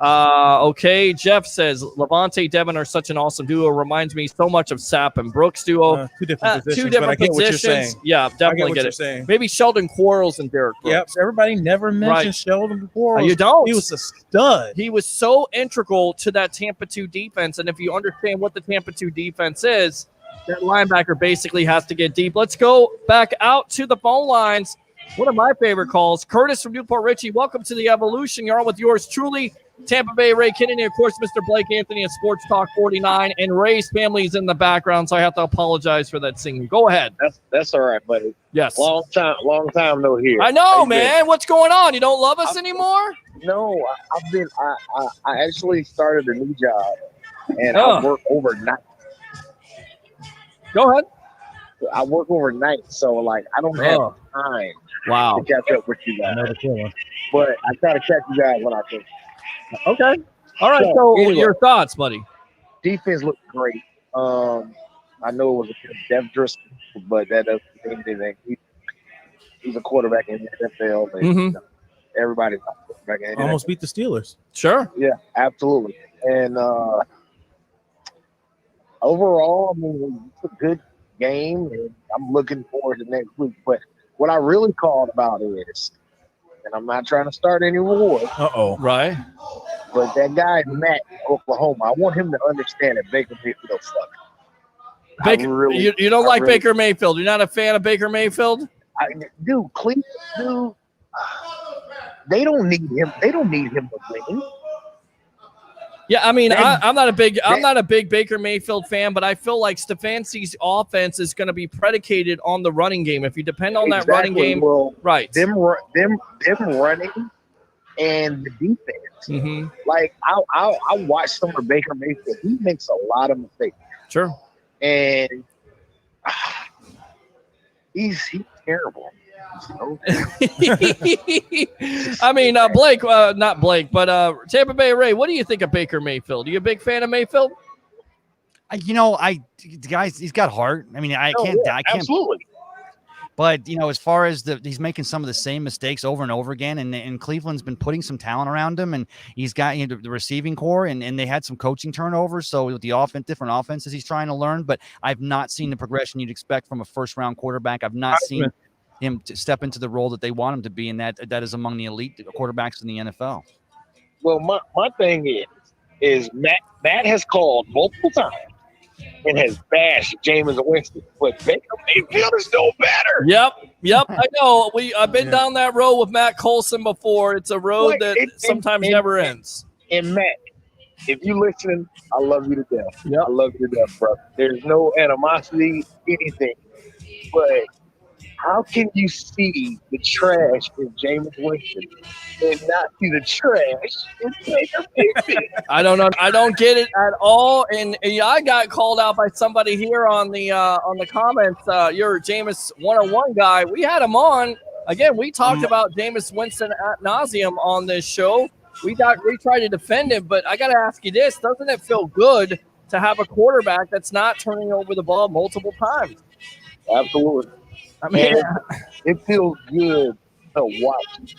Okay. Jeff says, Levante, Devin are such an awesome duo. Reminds me so much of Sapp and Brooks duo. Two different positions. Two different but I get positions. what you're saying. Yeah, definitely I get you're it. saying. Maybe Sheldon Quarles and Derek Brooks. Yep. Everybody never mentioned Sheldon Quarles. You don't. He was a stud. He was so integral to that Tampa 2 defense. And if you understand what the Tampa 2 defense is, that linebacker basically has to get deep. Let's go back out to the phone lines. One of my favorite calls, Curtis from Newport Richie. Welcome to the Evolution. You're on with yours truly, Tampa Bay Ray Kennedy, of course, Mr. Blake Anthony at Sports Talk 49, and Ray's family is in the background, so I have to apologize for that singing. Go ahead. That's all right, buddy. Yes. Long time no here. I know, man. What's going on? You don't love us anymore? No, I actually started a new job, and I work overnight. Go ahead. I work overnight, so like I don't have time. Wow. To catch up with you guys. But I try to catch you guys when I can. Okay. All right. So anyway, your thoughts, buddy? Defense looked great. I know it was a Dev Driscoll, but that doesn't mean anything. He's a quarterback in the NFL. And, everybody's a quarterback in the NFL. Almost beat the Steelers. Sure. Yeah, absolutely. And overall, I mean, it's a good game, and I'm looking forward to next week. But what I really called about is, and I'm not trying to start any wars. Right. But that guy, Matt, Oklahoma, I want him to understand that Baker Mayfield sucks. You don't like Baker Mayfield. You're not a fan of Baker Mayfield? Cleveland, They don't need him. They don't need him to win. Yeah, I mean, I'm not a big Baker Mayfield fan, but I feel like Stefanski's offense is going to be predicated on the running game. If you depend on that running game, right? Them running and the defense. Mm-hmm. Like I watched some of Baker Mayfield. He makes a lot of mistakes. Sure. And he's terrible. I mean, Blake, not Blake, but Tampa Bay Ray. What do you think of Baker Mayfield? Are you a big fan of Mayfield? Guys, he's got heart. I mean, I can't. Absolutely. But as far as he's making some of the same mistakes over and over again, and Cleveland's been putting some talent around him, and he's got the receiving core, and they had some coaching turnovers. So with the different offenses he's trying to learn, but I've not seen the progression you'd expect from a first-round quarterback. I've not seen him to step into the role that they want him to be, and that is among the elite quarterbacks in the NFL. Well, my thing is Matt has called multiple times and has bashed Jameis Winston, but Baker Mayfield is no better. Yep. I know. I've been down that road with Matt Colson before. It's a road that sometimes never ends. And Matt, if you listening, I love you to death. I love you to death, bro. There's no animosity, anything, but how can you see the trash in Jameis Winston and not see the trash in Baker Mayfield? I don't know. I don't get it at all. And I got called out by somebody here on the comments. You're a Jameis 101 guy. We had him on. Again, we talked about Jameis Winston ad nauseum on this show. We tried to defend him, but I got to ask you this. Doesn't it feel good to have a quarterback that's not turning over the ball multiple times? Absolutely. I mean, it feels good to watch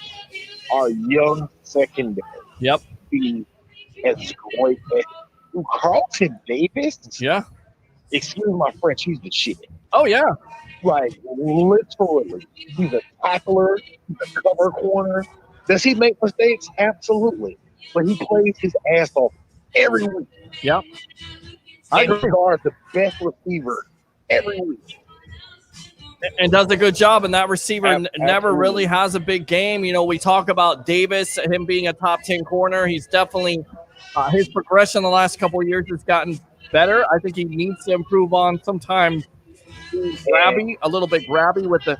our young secondary. Be as great as Carlton Davis. Yeah. Excuse my French, he's the shit. Oh yeah. Like literally, he's a tackler, he's a cover corner. Does he make mistakes? Absolutely, but he plays his ass off every week. Yep. And guards the best receiver every week. And does a good job, and that receiver never really has a big game. We talk about Davis, him being a top 10 corner. He's definitely his progression the last couple of years has gotten better. I think he needs to improve on sometimes a little bit grabby with the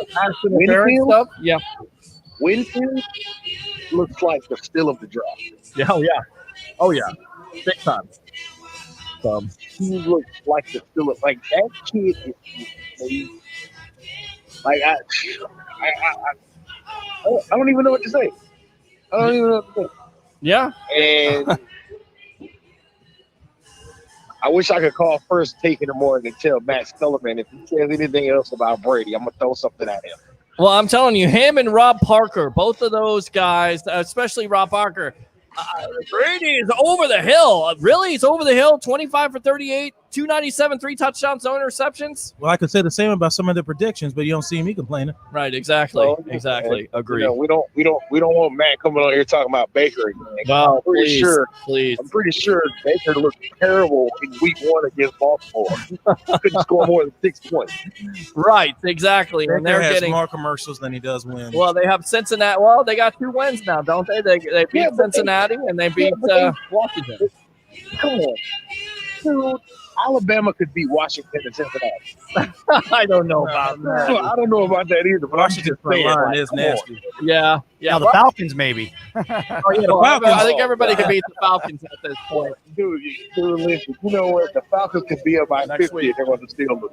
pass interference stuff. Yeah. Winfield looks like the steal of the draft. Oh yeah. Big time. He looks like the steal of that kid is like I don't even know what to say. Yeah. And I wish I could call First Take in the morning and tell Matt Sullivan if he says anything else about Brady, I'm gonna throw something at him. Well, I'm telling you, him and Rob Parker, both of those guys, especially Rob Parker, Brady is over the hill. Really? He's over the hill, 25 for 38, 297, 3 touchdowns, no interceptions. Well, I could say the same about some of the predictions, but you don't see me complaining. Right, exactly. Exactly. Agree. We don't want Matt coming on here talking about Baker again. Well, I'm pretty sure Baker looked terrible in week 1 against Baltimore. Couldn't score more than 6 points. Right, exactly. Baker and they're has getting more commercials than he does wins. Well, they have Cincinnati. Well, they got 2 wins now, don't they? They beat Cincinnati and they beat Washington. Come on. Dude, Alabama could beat Washington and Cincinnati. I don't know about that. I don't know about that either. But Washington's front line is nasty. Yeah. Now the Falcons, maybe. The Falcons. I think everybody can beat the Falcons at this point. Dude, listen. You know what? The Falcons could be up by 50 and they're going to steal them.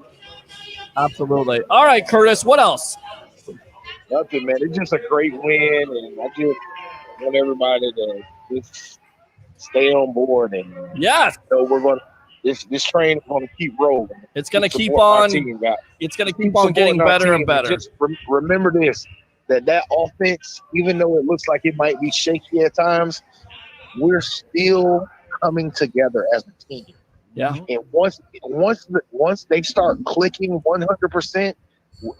Absolutely. All right, Curtis, what else? Nothing, man. It's just a great win, and I just want everybody to just stay on board. And we're going to. This train is going to keep rolling. It's going to keep on. It's going to keep on getting better and better. Just remember this: that offense, even though it looks like it might be shaky at times, we're still coming together as a team. Yeah. And once they start clicking 100%,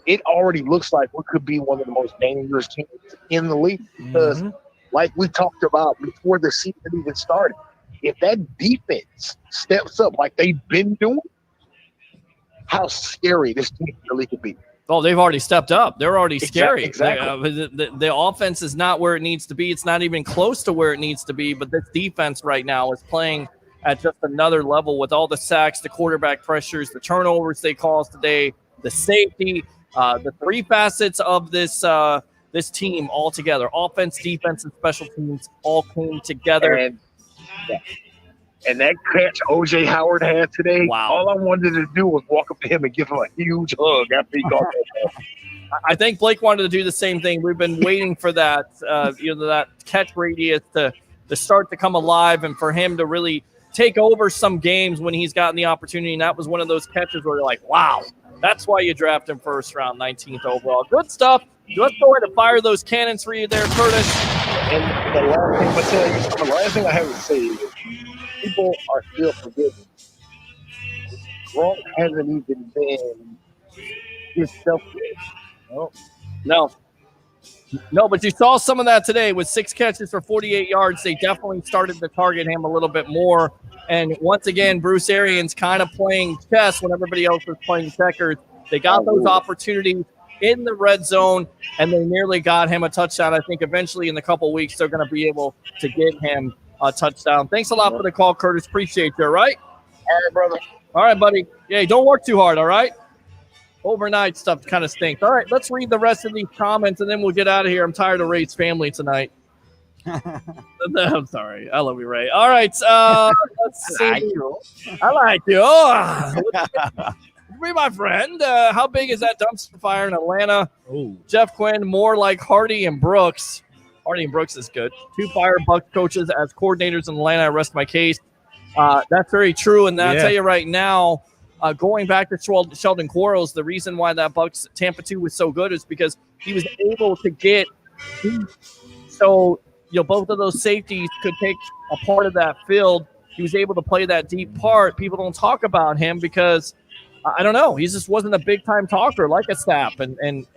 it already looks like we could be one of the most dangerous teams in the league. Because, like we talked about before the season even started, if that defense steps up like they've been doing, how scary this team really could be. Oh, they've already stepped up. They're already scary. Exactly. The offense is not where it needs to be. It's not even close to where it needs to be. But this defense right now is playing at just another level with all the sacks, the quarterback pressures, the turnovers they caused today, the safety, the three facets of this this team all together. Offense, defense, and special teams all came together. And that catch O.J. Howard had today, wow. All I wanted to do was walk up to him and give him a huge hug after he got that ball. I think Blake wanted to do the same thing. We've been waiting for that, that catch radius to start to come alive and for him to really take over some games when he's gotten the opportunity. And that was one of those catches where you're like, wow, that's why you draft him first round, 19th overall. Good stuff. Let's go ahead and fire those cannons for you there, Curtis. And the last thing I have to say is people are still forgiving. Gronk hasn't even been himself yet. No, but you saw some of that today with 6 catches for 48 yards. They definitely started to target him a little bit more. And once again, Bruce Arians kind of playing chess when everybody else was playing checkers. They got those opportunities in the red zone, and they nearly got him a touchdown. I think eventually in a couple weeks they're going to be able to get him a touchdown. Thanks a lot for the call, Curtis. Appreciate you, all right? All right, brother. All right, buddy. Yeah, don't work too hard, all right? Overnight stuff kind of stinks. All right, let's read the rest of these comments, and then we'll get out of here. I'm tired of Ray's family tonight. I'm sorry. I love you, Ray. All right, let's see. I like you. Be my friend. How big is that dumpster fire in Atlanta? Ooh. Jeff Quinn, more like Hardy and Brooks. Hardy and Brooks is good. 2 fire Bucs coaches as coordinators in Atlanta. I rest my case. That's very true. And I'll tell you right now, going back to Sheldon Quarles, the reason why that Bucs Tampa 2 was so good is because he was able to get so both of those safeties could take a part of that field. He was able to play that deep part. People don't talk about him because I don't know. He just wasn't a big time talker like a Sapp and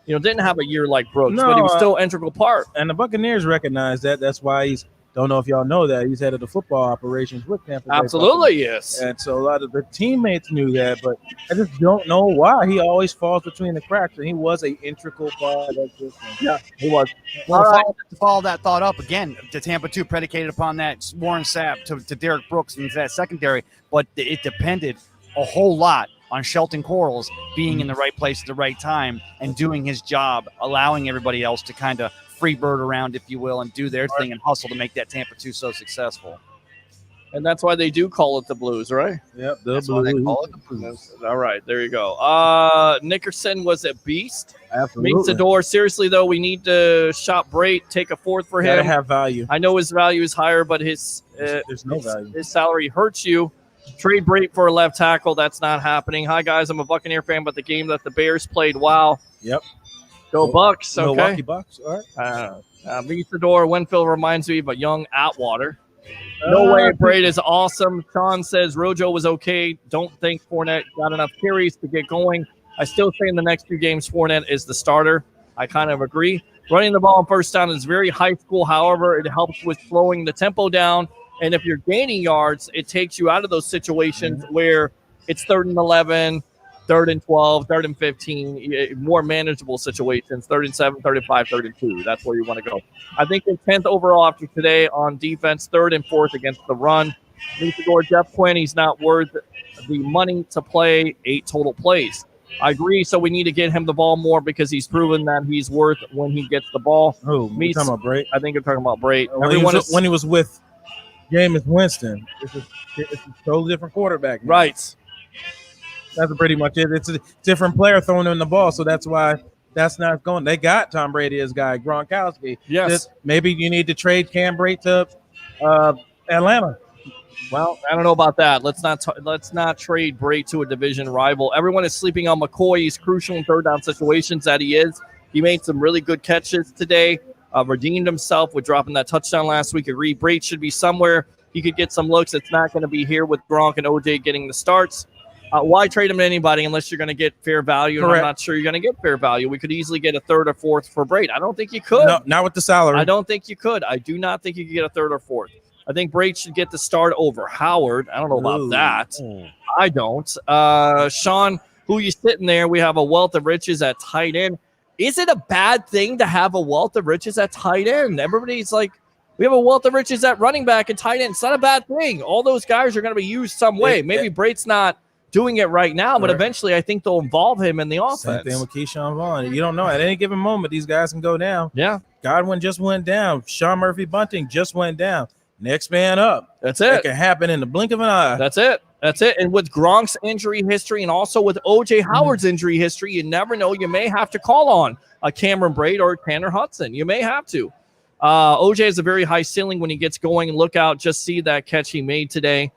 didn't have a year like Brooks, but he was still an integral part. And the Buccaneers recognize that. That's why he's don't know if y'all know that he's head of the football operations with Tampa Bay. Absolutely, yes. And so a lot of the teammates knew that, but I just don't know why he always falls between the cracks. And he was an integral part of this. Yeah, he was. Well, to follow that thought up again, the Tampa 2 predicated upon that Warren Sapp to Derek Brooks and that secondary, but it depended a whole lot on Shelton Quarles being in the right place at the right time and doing his job, allowing everybody else to kind of freebird around, if you will, and do their thing and hustle to make that Tampa 2 so successful. And that's why they do call it the Blues, right? Yep, that's why they call it the Blues. All right, there you go. Nickerson was a beast. Absolutely. Meets the door. Seriously, though, we need to shop Brait, take a 4th for Gotta him. have value. I know his value is higher, but there's no value. His salary hurts you. Trade Brait for a left tackle. That's not happening. Hi, guys. I'm a Buccaneer fan, but the game that the Bears played, wow. Yep. Go Bucks. Okay. Milwaukee Bucks. All right. Meets the door. Winfield reminds me of a young Atwater. No way. Brait is awesome. Sean says Rojo was okay. Don't think Fournette got enough carries to get going. I still say in the next 2 games, Fournette is the starter. I kind of agree. Running the ball on first down is very high school. However, it helps with slowing the tempo down. And if you're gaining yards, it takes you out of those situations where it's 3rd and 11, 3rd and 12, 3rd and 15, more manageable situations, 3rd and 7, 3rd and 5, 3rd and 2. That's where you want to go. I think they're 10th overall after today on defense, 3rd and 4th against the run. Luchador, Jeff Quinn, he's not worth the money to play 8 total plays. I agree, so we need to get him the ball more because he's proven that he's worth when he gets the ball. Oh, you talking about Brait? I think you're talking about Brait. When he was with Jameis Winston, it's a totally different quarterback now. Right. That's pretty much it. It's a different player throwing him the ball, so that's why that's not going. They got Tom Brady as guy, Gronkowski. Yes. Maybe you need to trade Cam Brate to Atlanta. Well, I don't know about that. Let's not trade Brait to a division rival. Everyone is sleeping on McCoy. He's crucial in 3rd down situations that he is. He made some really good catches today. Redeemed himself with dropping that touchdown last week. Agree. Brait should be somewhere. He could get some looks. It's not going to be here with Gronk and OJ getting the starts. Why trade him to anybody unless you're going to get fair value? And I'm not sure you're going to get fair value. We could easily get a 3rd or 4th for Brait. I don't think you could. No, not with the salary. I don't think you could. I do not think you could get a 3rd or 4th. I think Brait should get the start over Howard. I don't know about that. I don't. Sean, who you sitting there. We have a wealth of riches at tight end. Is it a bad thing to have a wealth of riches at tight end? Everybody's like, we have a wealth of riches at running back and tight end. It's not a bad thing. All those guys are going to be used some way. Maybe Brate's not doing it right now, but eventually I think they'll involve him in the offense. Same thing with Keyshawn Vaughn. You don't know. At any given moment, these guys can go down. Yeah. Godwin just went down. Sean Murphy-Bunting just went down. Next man up. That's it. It can happen in the blink of an eye. That's it. And with Gronk's injury history and also with O.J. Howard's injury history, you never know. You may have to call on a Cameron Brate or Tanner Hudson. You may have to. O.J. has a very high ceiling when he gets going. And look out, just see that catch he made today.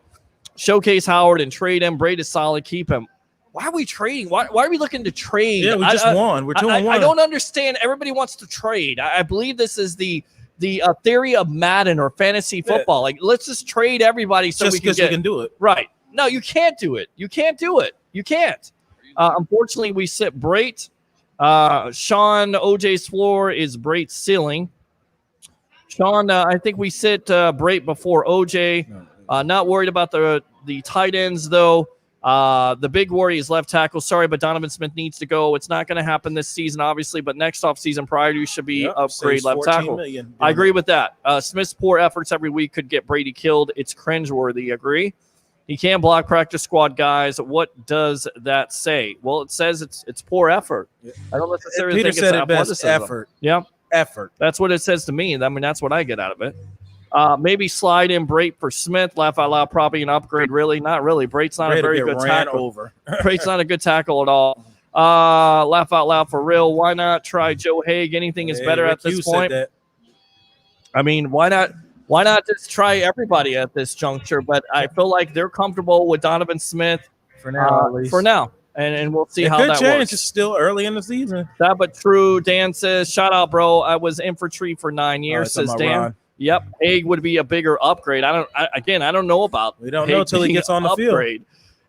Showcase Howard and trade him. Brate is solid. Keep him. Why are we trading? Why are we looking to trade? Yeah, we just won. We're 2-1. I don't understand. Everybody wants to trade. I believe this is the theory of Madden or fantasy football. Like, let's just trade everybody so we can do it. Right. No, you can't do it. You can't do it. You can't. Unfortunately, we sit Brate. Sean, OJ's floor is Brate's ceiling. Sean, I think we sit Brate before OJ. Not worried about the tight ends, though. The big worry is left tackle. Sorry, but Donovan Smith needs to go. It's not going to happen this season, obviously, but next offseason prior to should be upgrade left tackle. I agree with that. Smith's poor efforts every week could get Brady killed. It's cringeworthy. Agree? He can't block practice squad guys. What does that say? Well, it says it's poor effort. I don't necessarily think it's athleticism. Effort. Yeah. Effort. That's what it says to me. I mean, that's what I get out of it. Maybe slide in Brate for Smith. Laugh out loud, probably an upgrade. Really? Not really. Brate's not a very good tackle. Brate's not a good tackle at all. Laugh out loud for real. Why not try Joe Haig? Anything is better at this point. I mean, why not? Why not just try everybody at this juncture? But I feel like they're comfortable with Donovan Smith for now. At least. For now. And we'll see how that works. It's still early in the season. That but true. Dan says, shout out, bro. I was infantry for 9 years, says Dan. Ron. Yep, Haig would be a bigger upgrade. I don't know about. We don't know until he gets on the field.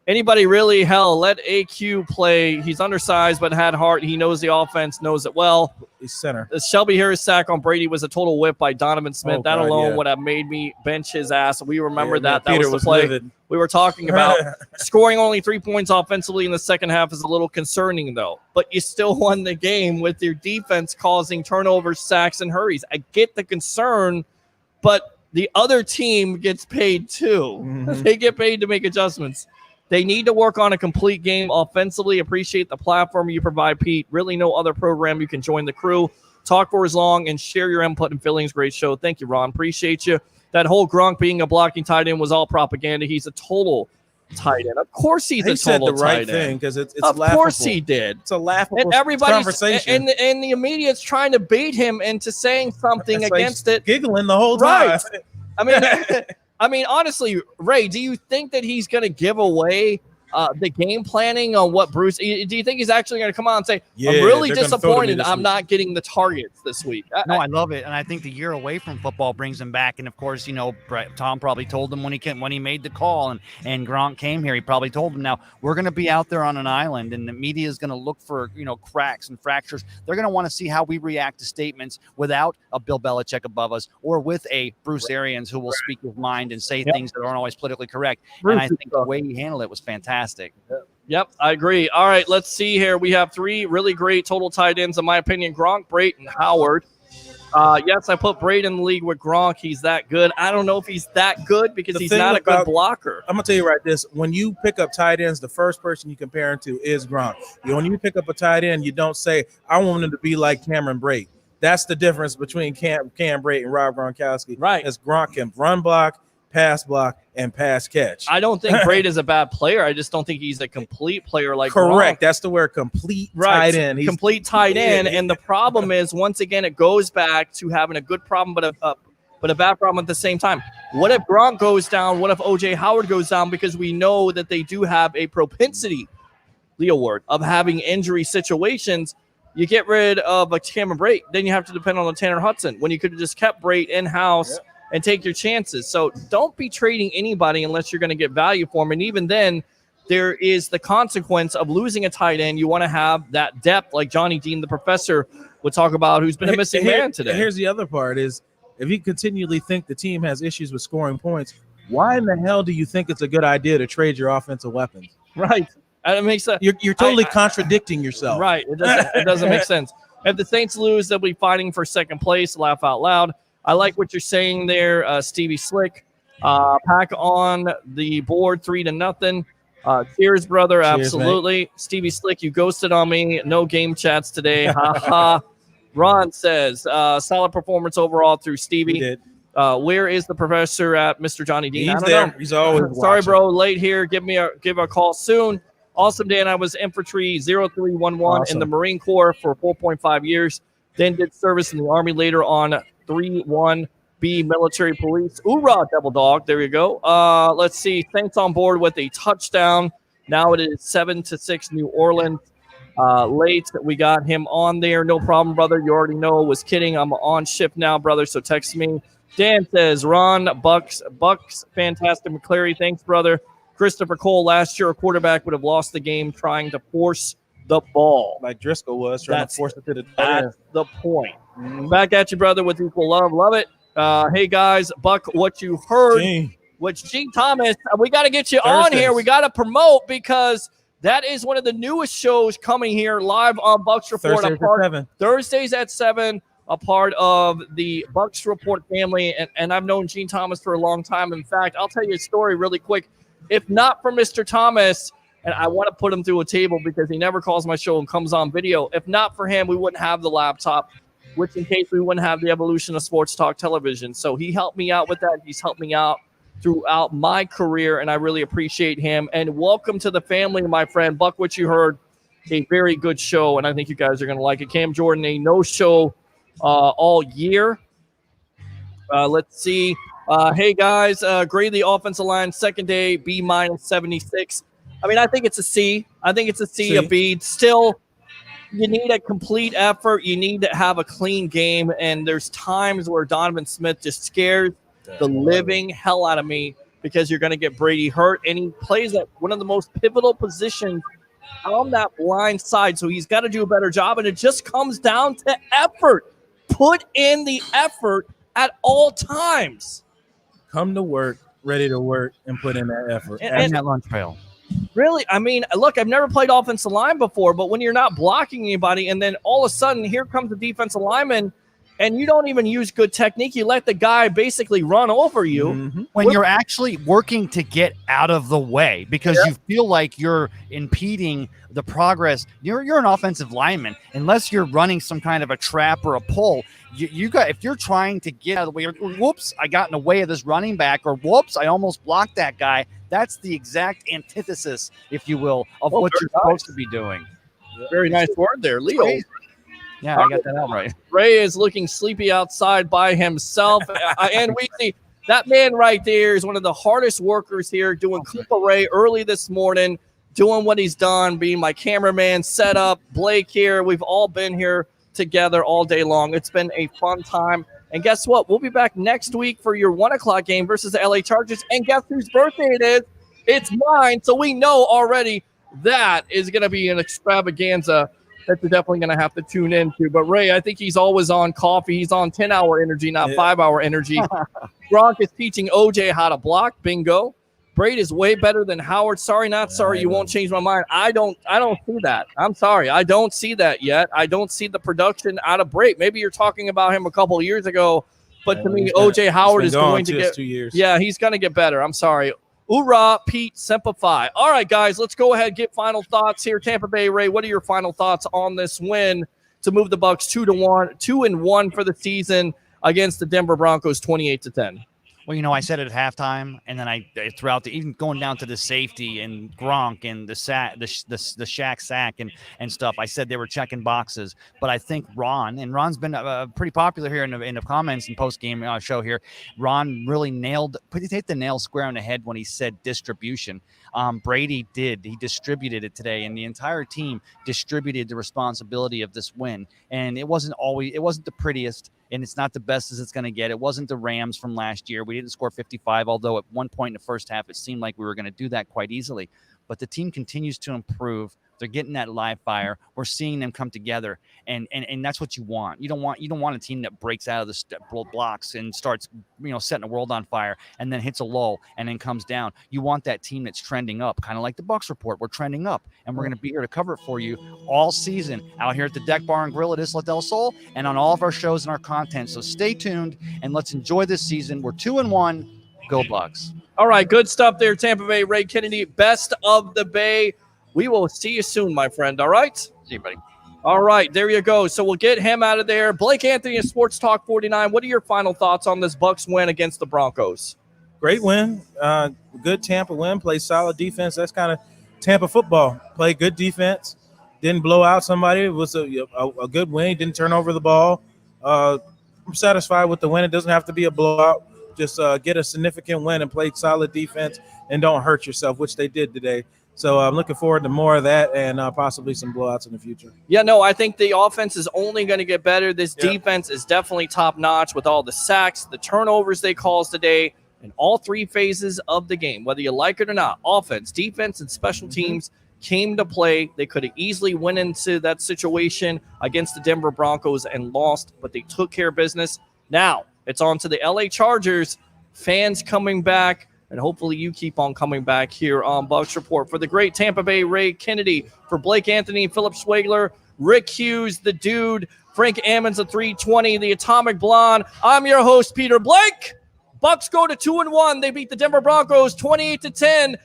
Anybody really? Hell, let AQ play. He's undersized but had heart. He knows the offense, knows it well. He's center. The Shelby Harris sack on Brady was a total whip by Donovan Smith. That alone would have made me bench his ass. We remember that. That was the play we were talking about. Scoring only 3 points offensively in the second half is a little concerning, though. But you still won the game with your defense causing turnovers, sacks, and hurries. I get the concern, but the other team gets paid too. Mm-hmm. They get paid to make adjustments. They need to work on a complete game offensively. Appreciate the platform you provide, Pete. Really no other program you can join the crew. Talk for as long and share your input and feelings. Great show. Thank you, Ron. Appreciate you. That whole Gronk being a blocking tight end was all propaganda. He's a total tight end. Of course he's a total said the right tight end. thing because it's of laughable. Course he did. It's a laughable and everybody's, conversation. And the media's trying to bait him into saying something against it. Giggling the whole time. Right. I mean, honestly, Ray, do you think that he's going to give away the game planning on what Bruce? Do you think he's actually going to come out and say, "I'm really disappointed. I'm not getting the targets this week"? I love it, and I think the year away from football brings him back. And of course, Tom probably told him when he made the call, and Gronk came here. He probably told him, "Now we're going to be out there on an island, and the media is going to look for cracks and fractures. They're going to want to see how we react to statements without a Bill Belichick above us, or with a Bruce Arians who will speak his mind and say things that aren't always politically correct." And I think the way he handled it was fantastic. Yep, I agree. All right, let's see here. We have 3 really great total tight ends, in my opinion: Gronk, Brate, and Howard. Yes, I put Brate in the league with Gronk. He's that good. I don't know if he's that good because he's not a good blocker. I'm going to tell you right this. When you pick up tight ends, the first person you compare him to is Gronk. When you pick up a tight end, you don't say, I want him to be like Cameron Brate. That's the difference between Cam Brate and Rob Gronkowski. Right. As Gronk can run block, pass block, and pass catch. I don't think Brate is a bad player. I just don't think he's a complete player like Correct. Gronk. That's the word, complete tight end. Complete tight end. And the problem is, once again, it goes back to having a good problem but a bad problem at the same time. What if Gronk goes down? What if O.J. Howard goes down? Because we know that they do have a propensity, Leo word, of having injury situations. You get rid of a Cameron Brate, then you have to depend on a Tanner Hudson when you could have just kept Brate in-house and take your chances. So don't be trading anybody unless you're going to get value for them. And even then, there is the consequence of losing a tight end. You want to have that depth, like Johnny Dean, the professor, would talk about, who's been a missing man today. Here's the other part is, if you continually think the team has issues with scoring points, why in the hell do you think it's a good idea to trade your offensive weapons? Right. It makes sense. You're totally contradicting yourself. Right. It doesn't make sense. If the Saints lose, they'll be fighting for second place. Laugh out loud. I like what you're saying there, Stevie Slick. Pack on the board 3-0. Cheers, brother. Cheers, absolutely. Mate. Stevie Slick, you ghosted on me. No game chats today. Ha ha. Ron says, solid performance overall through Stevie. He did. Where is the professor at, Mr. Johnny Dean? He's there. He's always Sorry, bro. Late here. Give a call soon. Awesome, Dan. I was infantry 0311 in the Marine Corps for 4.5 years. Then did service in the Army later on 31B military police. Hoorah, Devil Dog. There you go. Let's see. Saints on board with a touchdown. Now it is 7-6 New Orleans. Late, we got him on there. No problem, brother. You already know. Was kidding. I'm on shift now, brother. So text me. Dan says, Ron, Bucks, fantastic. McCleary, thanks, brother. Christopher Cole, last year, a quarterback would have lost the game trying to force the ball. Like Driscoll was trying to force it to the That's the point. Back at you, brother, with equal love. Love it. Hey, guys, Buck, what you heard, which Gene Thomas, we got to get you on here. We got to promote because that is one of the newest shows coming here live on Bucks Report. Thursdays at 7. A part of the Bucks Report family, and I've known Gene Thomas for a long time. In fact, I'll tell you a story really quick. If not for Mr. Thomas, and I want to put him through a table because he never calls my show and comes on video. If not for him, we wouldn't have the laptop, which in case we wouldn't have the evolution of sports talk television. So he helped me out with that. He's helped me out throughout my career, and I really appreciate him. And welcome to the family, my friend. Buck, what you heard, a very good show, and I think you guys are going to like it. Cam Jordan, a no-show all year. Let's see. Hey, guys, grade the offensive line second day, B-76. I mean, I think it's a C. I think it's a C. A B. Still, you need a complete effort. You need to have a clean game, and there's times where Donovan Smith just scares the living hell out of me because you're going to get Brady hurt, and he plays at one of the most pivotal positions on that blind side, so he's got to do a better job, and it just comes down to effort. Put in the effort at all times. Come to work, ready to work, and put in that effort. And that lunch pail. Really, I mean, look, I've never played offensive line before, but when you're not blocking anybody, and then all of a sudden here comes the defensive lineman, and you don't even use good technique, you let the guy basically run over you. When you're actually working to get out of the way because you feel like you're impeding the progress. You're an offensive lineman. Unless you're running some kind of a trap or a pull, if you're trying to get out of the way, whoops, I got in the way of this running back, or whoops, I almost blocked that guy. That's the exact antithesis, if you will, of what you're supposed to be doing. Very nice word there, Leo. Yeah, I got that out right. Ray is looking sleepy outside by himself. And we see that man right there is one of the hardest workers here, doing Cooper Ray early this morning, doing what he's done, being my cameraman, set up, Blake here. We've all been here together all day long. It's been a fun time. And guess what? We'll be back next week for your 1 o'clock game versus the LA Chargers. And guess whose birthday it is? It's mine. So we know already that is going to be an extravaganza that you're definitely going to have to tune into. But Ray, I think he's always on coffee. He's on 10-hour energy, not 5-hour energy. Gronk is teaching OJ how to block. Bingo. Braid is way better than Howard. Sorry, not sorry. You won't change my mind. I don't see that. I'm sorry. I don't see that yet. I don't see the production out of Braid. Maybe you're talking about him a couple of years ago, but to me, OJ Howard is going to get 2 years. Yeah, he's going to get better. I'm sorry. Hoorah, Pete, simplify. All right, guys, let's go ahead and get final thoughts here. Tampa Bay, Ray, what are your final thoughts on this win to move the Bucks 2-1 for the season against the Denver Broncos 28-10? Well, I said it at halftime, and then I throughout even going down to the safety and Gronk and the Shaq sack and stuff. I said they were checking boxes, but I think Ron's been pretty popular here in the comments and post game show here. Ron really hit the nail square on the head when he said distribution. Brady did. He distributed it today, and the entire team distributed the responsibility of this win. And it wasn't the prettiest, and it's not the best as it's going to get. It wasn't the Rams from last year. We didn't score 55, although at one point in the first half, it seemed like we were going to do that quite easily. But the team continues to improve. They're getting that live fire. We're seeing them come together, and that's what you want. You don't want a team that breaks out of the blocks and starts setting the world on fire and then hits a lull and then comes down. You want that team that's trending up, kind of like the Bucs report. We're trending up, and we're going to be here to cover it for you all season out here at the Deck Bar and Grill at Isla del Sol and on all of our shows and our content. So stay tuned and let's enjoy this season. We're 2-1. Go Bucs. All right, good stuff there, Tampa Bay. Ray Kennedy, best of the Bay. We will see you soon, my friend. All right? See you, buddy. All right, there you go. So we'll get him out of there. Blake Anthony of Sports Talk 49. What are your final thoughts on this Bucs win against the Broncos? Great win. Good Tampa win. Play solid defense. That's kind of Tampa football. Play good defense. Didn't blow out somebody. It was a good win. Didn't turn over the ball. I'm satisfied with the win. It doesn't have to be a blowout. Just get a significant win and play solid defense and don't hurt yourself, which they did today. So I'm looking forward to more of that and possibly some blowouts in the future. Yeah, no, I think the offense is only going to get better. This defense is definitely top-notch with all the sacks, the turnovers they caused today, in all three phases of the game, whether you like it or not. Offense, defense, and special teams came to play. They could have easily went into that situation against the Denver Broncos and lost, but they took care of business. Now it's on to the LA Chargers, fans coming back, and hopefully you keep on coming back here on Bucs Report. For the great Tampa Bay Ray Kennedy, for Blake Anthony, Philip Swagler, Rick Hughes, the dude, Frank Ammons of 320, the Atomic Blonde, I'm your host, Peter Blake. Bucs go to 2-1. They beat the Denver Broncos 28-10.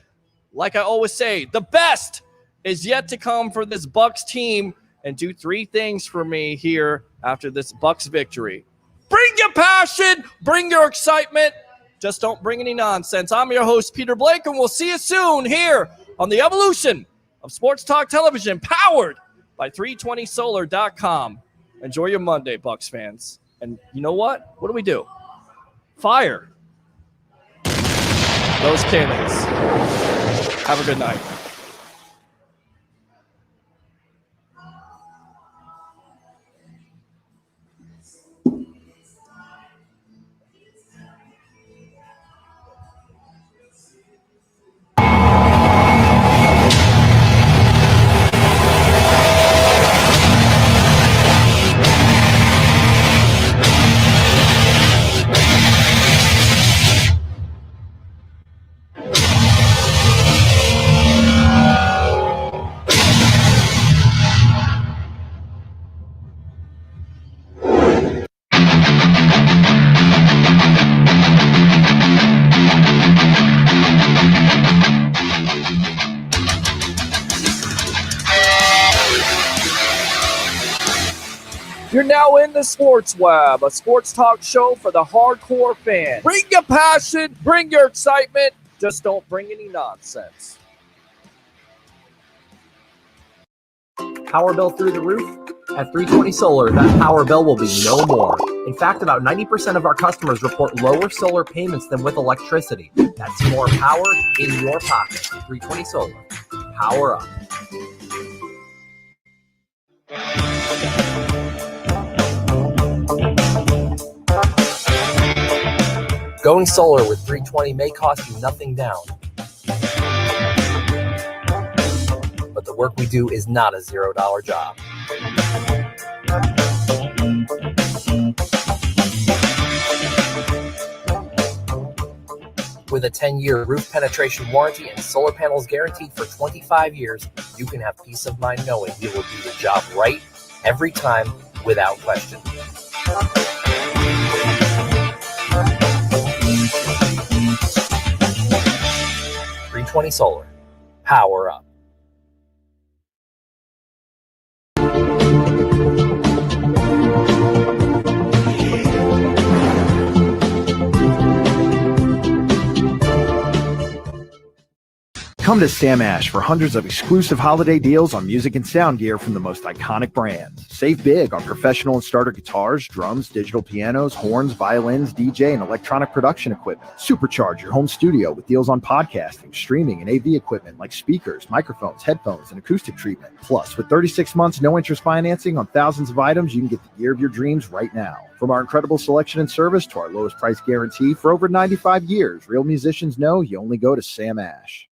Like I always say, the best is yet to come for this Bucs team. And do three things for me here after this Bucs victory. Bring your passion, bring your excitement. Just don't bring any nonsense. I'm your host, Peter Blake, and we'll see you soon here on the evolution of Sports Talk Television, powered by 320solar.com. Enjoy your Monday, Bucs fans. And you know what? What do? Fire those cannons. Have a good night. You're now in the Sports Web, a sports talk show for the hardcore fan. Bring your passion, bring your excitement, just don't bring any nonsense. Power bill through the roof? At 320 Solar, that power bill will be no more. In fact, about 90% of our customers report lower solar payments than with electricity. That's more power in your pocket. 320 Solar. Power up. Going solar with 320 may cost you nothing down. But the work we do is not a $0 job. With a 10-year roof penetration warranty and solar panels guaranteed for 25 years, you can have peace of mind knowing you will do the job right every time without question. 320 Solar. Power up. Come to Sam Ash for hundreds of exclusive holiday deals on music and sound gear from the most iconic brands. Save big on professional and starter guitars, drums, digital pianos, horns, violins, DJ, and electronic production equipment. Supercharge your home studio with deals on podcasting, streaming, and AV equipment like speakers, microphones, headphones, and acoustic treatment. Plus, with 36 months no-interest financing on thousands of items, you can get the gear of your dreams right now. From our incredible selection and service to our lowest price guarantee for over 95 years, real musicians know you only go to Sam Ash.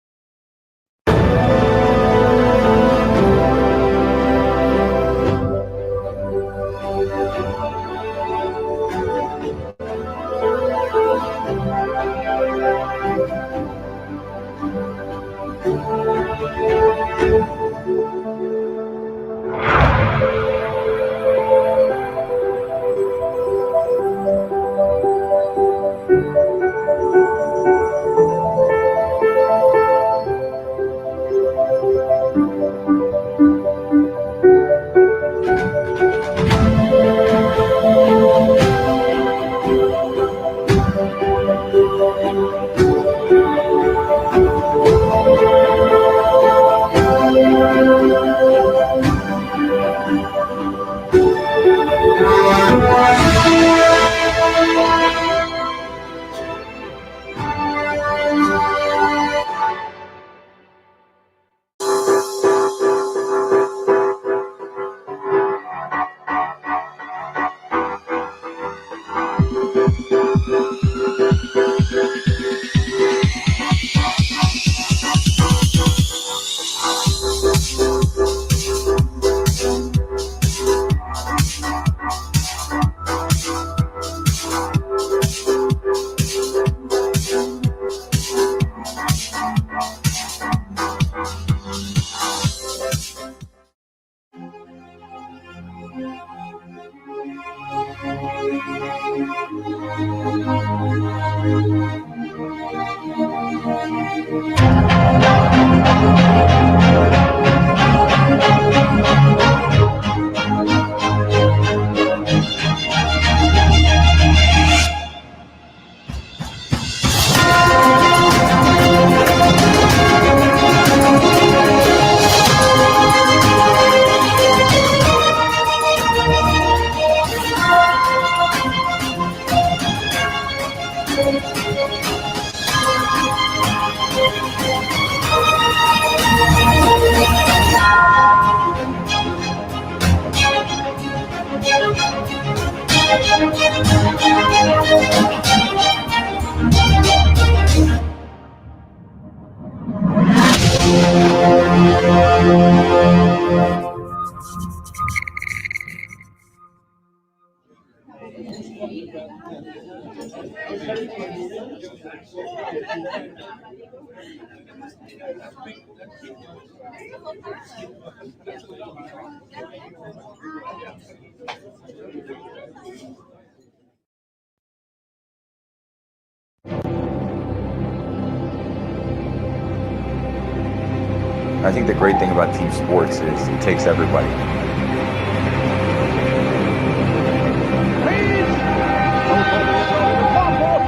I think the great thing about team sports is it takes everybody.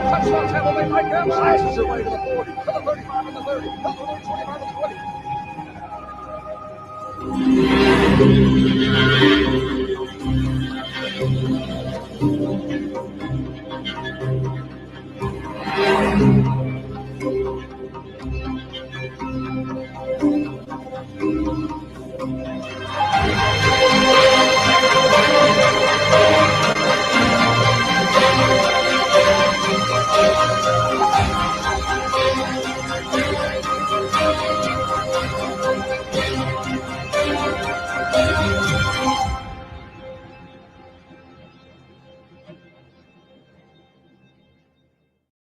Touchdown, Tampa Bay. Mike Evans slices it away to the 40, to the 35, and the 30, to the 25, and the 20.